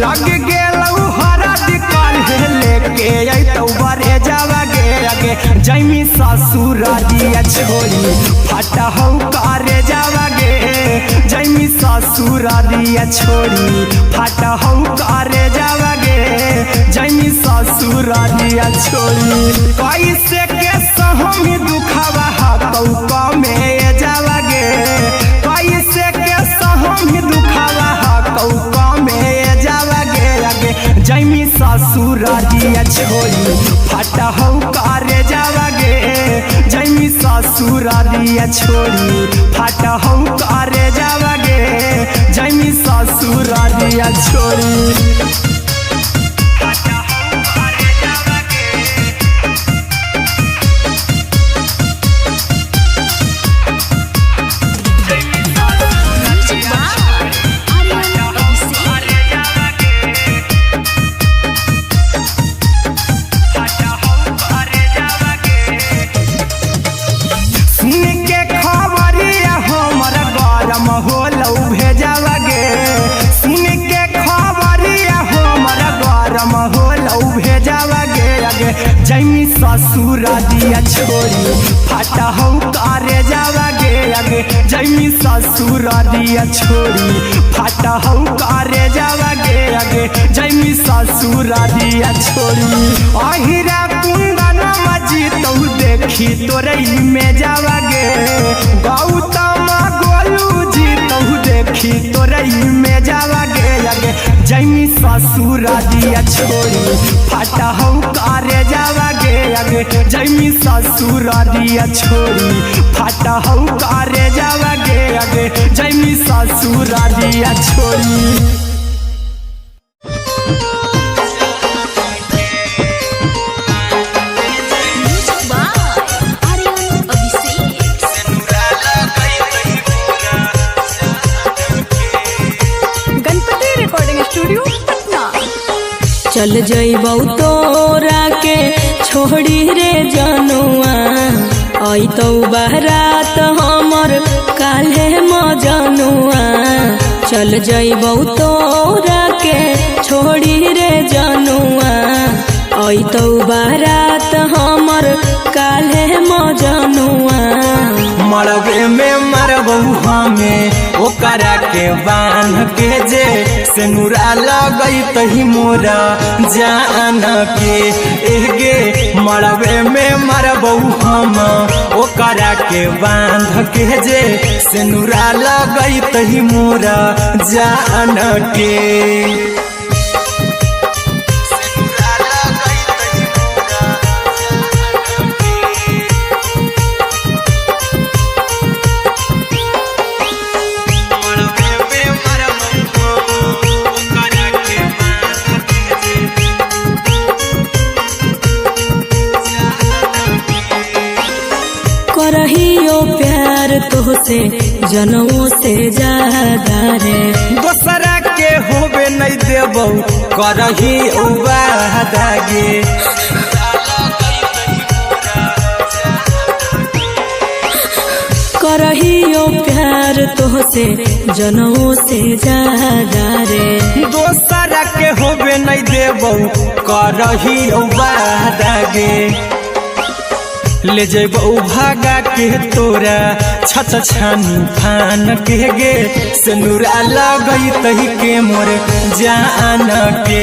लग गेलौ हरद काल्हे लेके अइतौ बरे जावा गे अगे जैमी ससुरालिया छोड़ी फाटा हौ करे जावा गे जैमी ससुरालिया छोड़ी फाटा हौ करे जावा गे जैमी ससुरालिया छोड़ी कैसे के सहम दुखवा हतौ कमे जावा गे कैसे के सहम दुखवा हतौ कमे जावा गे अगे जैमी ससुरारिया छोड़ी फटा हौ करे जावागे जैमी ससुरारिया छोड़ी फटा हौ करे जावागे जैमी ससुरारिया छोड़ी जैमी ससुरारिया छोड़ी फटा हौ करे जावागे आगे जैमी ससुरारिया छोड़ी फटा हौ करे जावागे आगे जैमी ससुरारिया छोड़ी अहिरा कुंदन मजी तो देखी तोरई में जावागे गौतम गोलू जी तो देखी तोरई में जावागे आगे जैमी ससुरारिया छोड़ी फटा हौ करे जावागे आगे जैमी ससुरारिया छोड़ी फटा हौ करे जावागे आगे जैमी ससुरारिया छोड़ी चल जइबौ तोरा के छोड़ी रे जनुआ अइतौ बारात हमर काल्हे मजनुआ चल जइबौ तोरा के छोड़ी रे जनुआ अइतौ बारात हमर काल्हे मजनुआ मरबे में मरबौ हमें ओकरा के बांध के जे सेनुरा लगई तही मोरा जान के एगे मरबे में मरबौ हम ओकरा के बांध के जे सेनुरा लगई तही मोरा जान के करहियो प्यार तोहसे जनों से ज्यादा रे दोसरा के होबे नहीं देबौ करही उबादागे करहियो प्यार तोहसे जनों से ज्यादा रे दोसरा के होबे नहीं देबौ करही उबादागे ले जइबौ भागा के तोरा छछ छानी फान के गे सेनुरा लगई तही के मोर जान के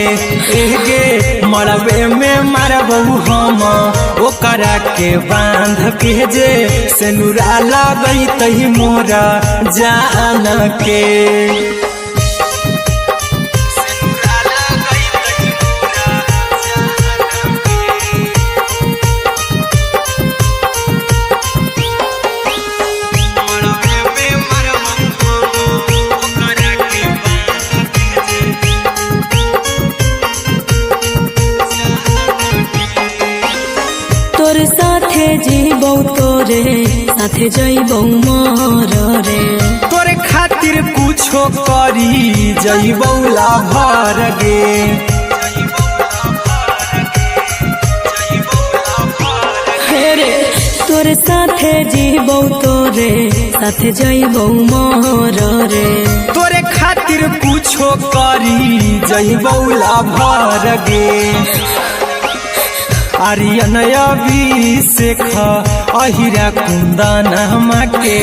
एगे मरबे में मरबौ हम ओकरा के बांध के जे सेनुरा लगई तही मोरा जान के जीबौ तोरे साथे जइबौ मोर रे तोरे खातिर कुछो करी जइबौ लाभर गे हेरे तोरे साथे जीबौ तोरे साथे जइबौ मोर रे तोरे खातिर कुछो करी जइबौ लाभर गे आर्यन अभिषेक अहिरा कुंदन के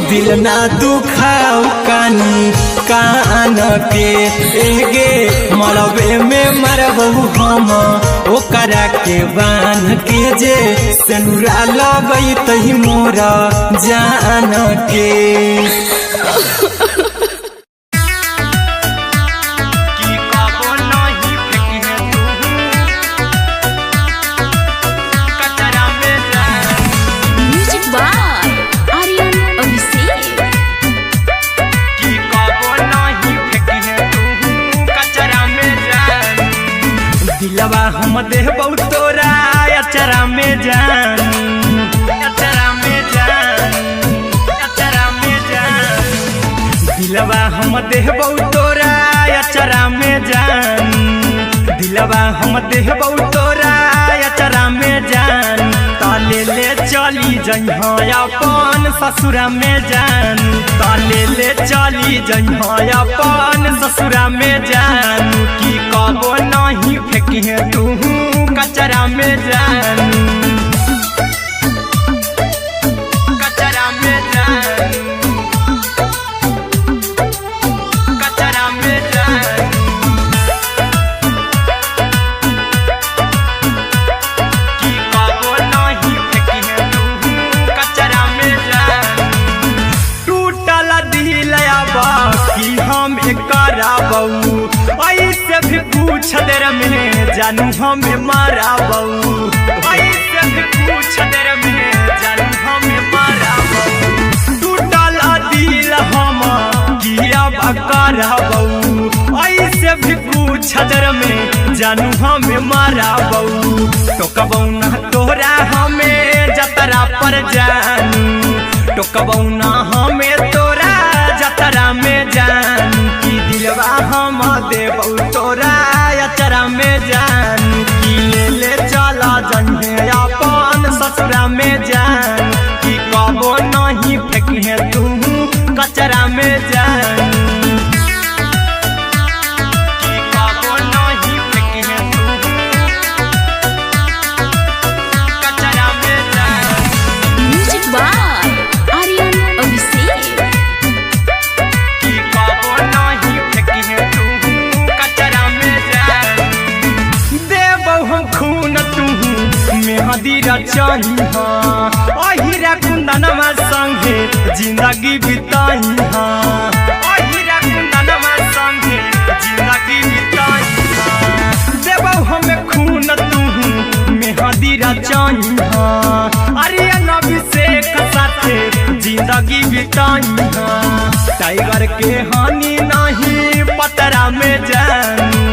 दिल ना दुखाऊ कानी कान के एगे मरबे में मरबौ हम ओकरा के बांध के जे सेनुरा लगई तही मोरा जान के देबौ तोरा अचरा में जानू, अचरा में जानू, अचरा में जानू। दिलवा हम देबौ तोरा अचरा में जानू, दिलवा हम देबौ तोरा अचरा में जानू। ताले ले चली जइहाँ अपन ससुरा में जानू, ताले ले चली जइहाँ अपन ससुरा में जानू। की कबो नहीं फेंकिहे तू कचरा में जानू, कचरा में जानू, कचरा में जानू। की कबो नहीं फेंकिहे तू कचरा में जानू। टूटल दिल आबा कि हम कराबऊ, ऐसे भी पूछ देर में जानू हमें माराबऊ, ऐसे भी पूछ देर में जानू हमें माराबऊ। टूटल दिल हम किया कराबऊ, ऐसे भी पूछ देर में जानू हमें माराबऊ। टोकबऊ ना तोरा हमें जतरा पर जानू, टोकबऊ ना हमें तोरा जतरा में जानू। की दिलवा हम देबौ तोरा अचरा में जानू। की ले चला जइहे अपन ससुरा में जानू। की कबो नहीं फेंकिहे तू कचरा में जानू, की कबो नहीं फेंकिहे तू कचरा में जानू। Music by Aryan Abhishek. की कबो नहीं फेंकिहे तू कचरा में जानू। देबौ हम खून तू मेहंदी रचइहा, अहिरा कुंदनमा संगे जिंदगी बिताइहा, अहिरा कुंदनमा संगे जिंदगी बिताइहा। देबौ हमें खून तू मेहंदी रचइहा, आर्यन अभिषेक साथे जिंदगी बिताइहा। टाइगर के हानि नहीं पतरा में जानू,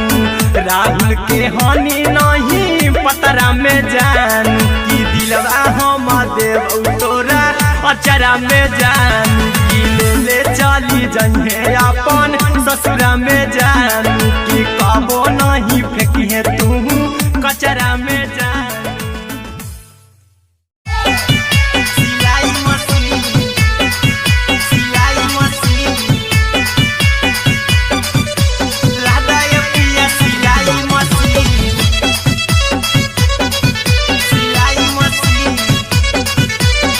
राहुल के हानि नहीं पतरा में जानू। की दिलवा हम देबौ तोरा अचरा में जानू। की ले चली जइहे अपन ससुरा में जानू। की कबो नहीं फेंकिहे तू कचरा में जानू। सिलाई मशीन, सिलाई मशीन, लादा ये पिया सिलाई मशीन, सिलाई machine.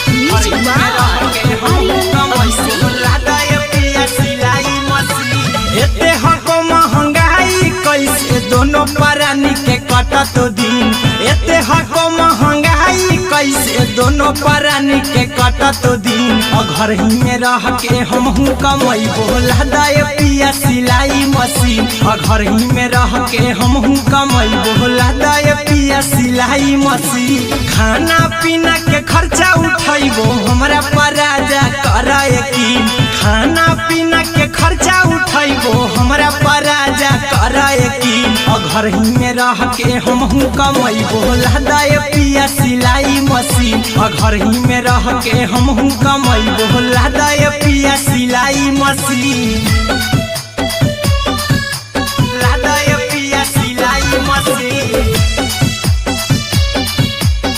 Music by Aryan Abhishek. लादा ये पिया सिलाई मशीन। एते हको महंगाई कैसे दोनों परानी के कटत दिन, एते हको महंगाई कैसे दोनों परानी के कटत दिन। घर ही में रह के हमहू कमैबो लादा ये पिया सिलाई मशीन, घर ही में रह के हमहू कमैबो लादा ये पिया सिलाई मशीन। खाना पीना के खर्चा उठैबो हमरा पराजा करे यकीन, खाना पीना के खर्चा उठैबो हमरा पराजा करे यकीन। घर ही में रह के हमहू कमैबो लादा ये पिया सिलाई मशीन, घर ही में रह के हमहू कमैबो लादा ये पिया सिलाई मशीन, लादा ये पिया सिलाई मशीन,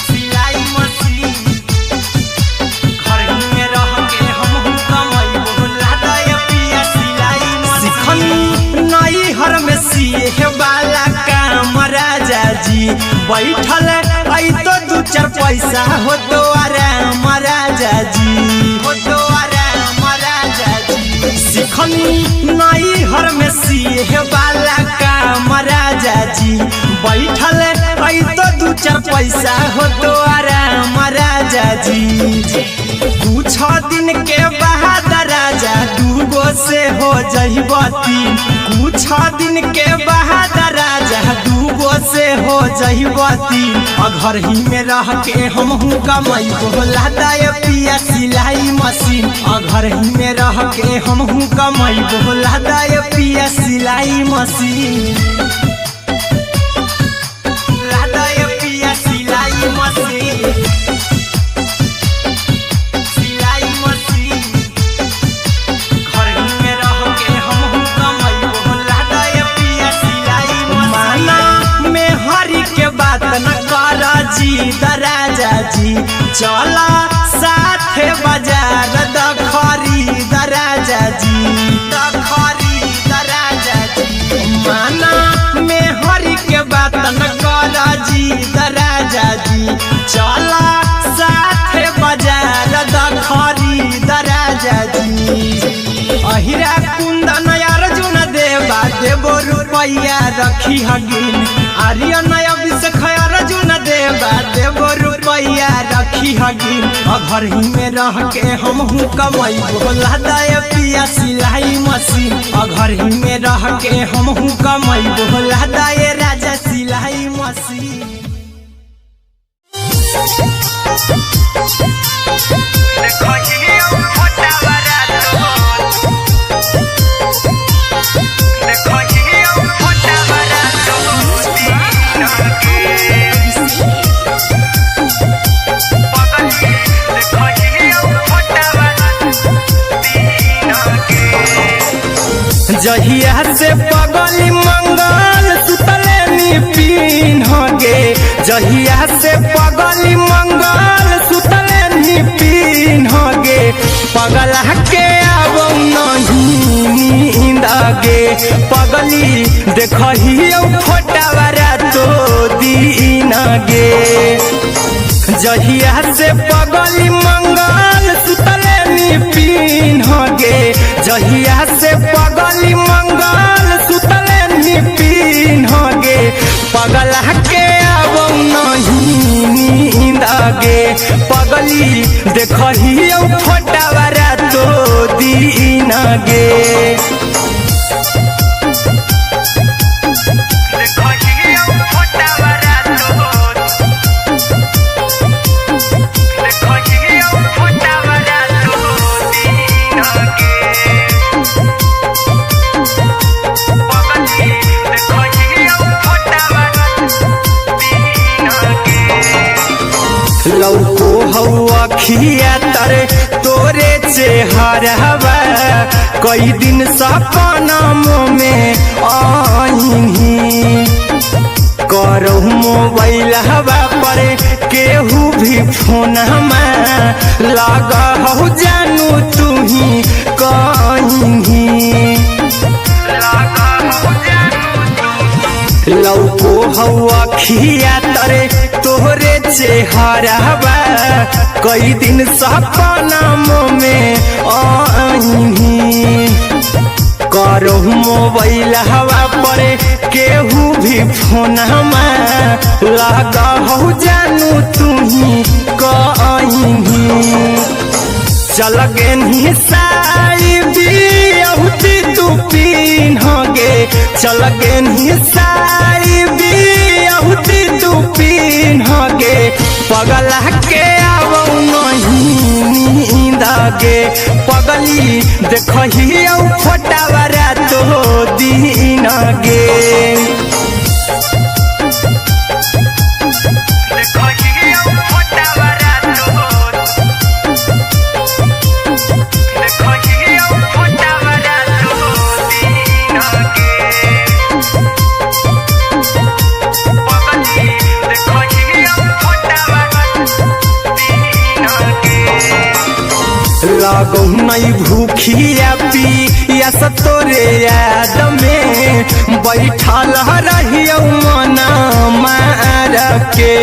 सिलाई मशीन। घर ही में रह के हमहू कमैबो लादा ये पिया सिलाई मशीन। सिखनी नई हर में सिए वाला काम राजा जी, बैठल आई तो दू चार पैसा हो तो आराम राजा जी, हो तो आराम राजा जी। सिखनी नई हर में सिए वाला काम राजा जी, बैठल आई तो दू चार पैसा हो तो आराम राजा जी। कुछ दिन के बाद राजा दूगो से हो जइबो तीन, कुछ दिन के बाद राजा दूगो से हो जइबो तीन। घर ही में रह के हमहू कमैबो लादा ये पिया सिलाई मशीन, घर ही में रह के हमहू कमैबो लादा ये पिया सिलाई मशीन। खरीद राजा जी चला साथे बाजार द खरीद राजा जी द खरीद राजा जी माना में हरि के बात न कर जी द राजा जी चला साथे बाजार द खरीद राजा जी अहिरा कुंदन अर्जुन देवा देवो रुपया रखी हगिन आर्यन अभिषेक अर्जुन देवा देवो रुपया रखी हगिन घर ही में रह के हमहू कमाई बोला दे पिया सिलाई मशीन घर ही में रह के हमहू कमाई बोला दे राजा सिलाई मशीन जहिया से पगली मंगल सुतले निपिन गे जहिया से पगली मंगल सुतले निपिन गे पगला के अब नहीं नींद गे पगली देखही फोटावारा तो दीन गे जहिया से पगली मंगल सुतले निपिन गे जहिया से पगली मंगल सुतले निपिन गे पगला के अब नहीं नींद गे पगली देखही फोटावारा तो दीन गे लौको हवा खिया तरे तोरे चेहरवा कई दिन सपनम में आईनी करो मोबाइल हवा पर केहू भी फोन लगा हो जानू तू ही कहीं लौको हवा खिया तरे तोहरे चेहरवा कई दिन सपनम में आईनी करो मोबाइल हवा पर केहू भी फोन लगा हो जानू तू ही कहीं चल गे निसाई बिहुती तू पीन गे चल गे निसाई बिहुती तू पीन गे पगला के अब नहीं नींद गे पगली देखही फोटावारा तो दीन गे लागो नहीं भूखिया पिया तोरे याद में बैठल रहियो मना मार के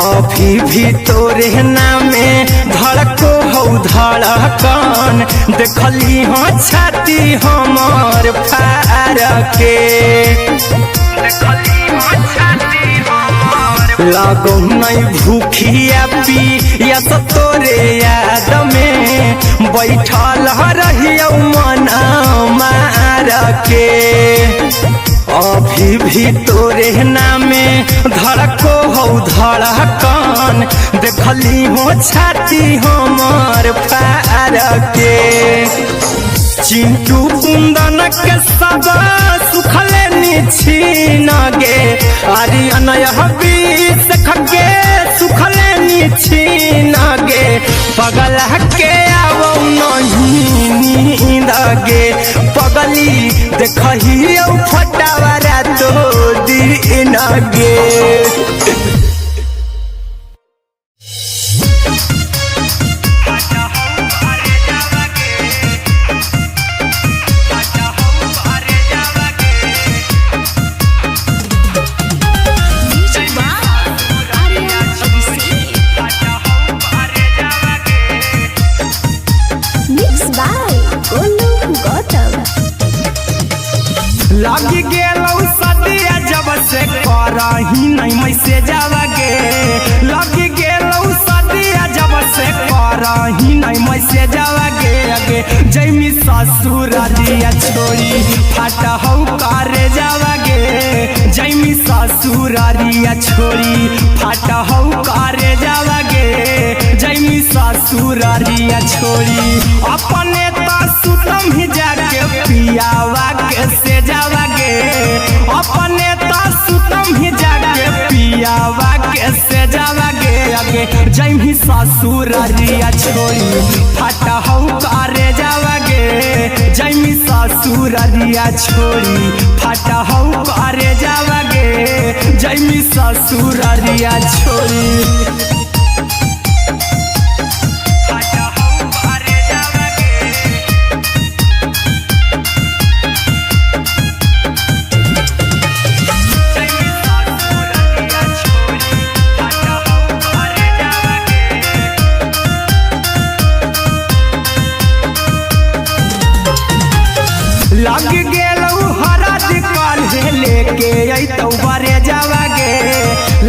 अभी भी तोरे नामे धड़को हो धड़कन देखली हाँ छाती हमार फार के लागो नहीं भूखिया पिया तोरे याद में बैठल रहियो मना मार के अभी भी तोरे नामे धड़को हो धड़कन देखली हो छाती हमार फार के चिंटू कुंदन के सब सुखले छीन गे आर्यन अभिषेक के सुखले छीन गे पगला के अब नहीं नींद गे पगली देखही फटावारा तो दीन गे करही नहीं मैसेज गे लग गेलौ सदिया जब से करही नहीं मैसेज गे जैमी ससुरारिया छोड़ी फटहौ करे गे जैमी ससुरारिया छोड़ी फटहौ करे गे जैमी ससुरारिया छोड़ी अपने तो सुतम ही जाके पियावा के से गे अपने तो सुतम ही जाके पियावा के से गे जैमी ससुरारिया छोड़ी फटहौ करे गे जैमी ससुरारिया छोड़ी फटहौ करे गे जैमी ससुरारिया छोड़ी लग गेलौ हरद काल्हे लेके अइतौ बरे गे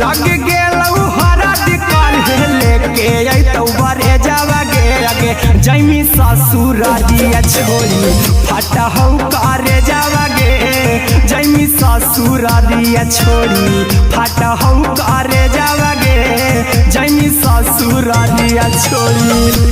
लग गेलौ हरद काल्हे लेके अइतौ बरे गे जैमी ससुरारिया छोड़ी फटहौ करे गे जैमी ससुरारिया छोड़ी फटहौ करे गे जैमी ससुरारिया छोड़ी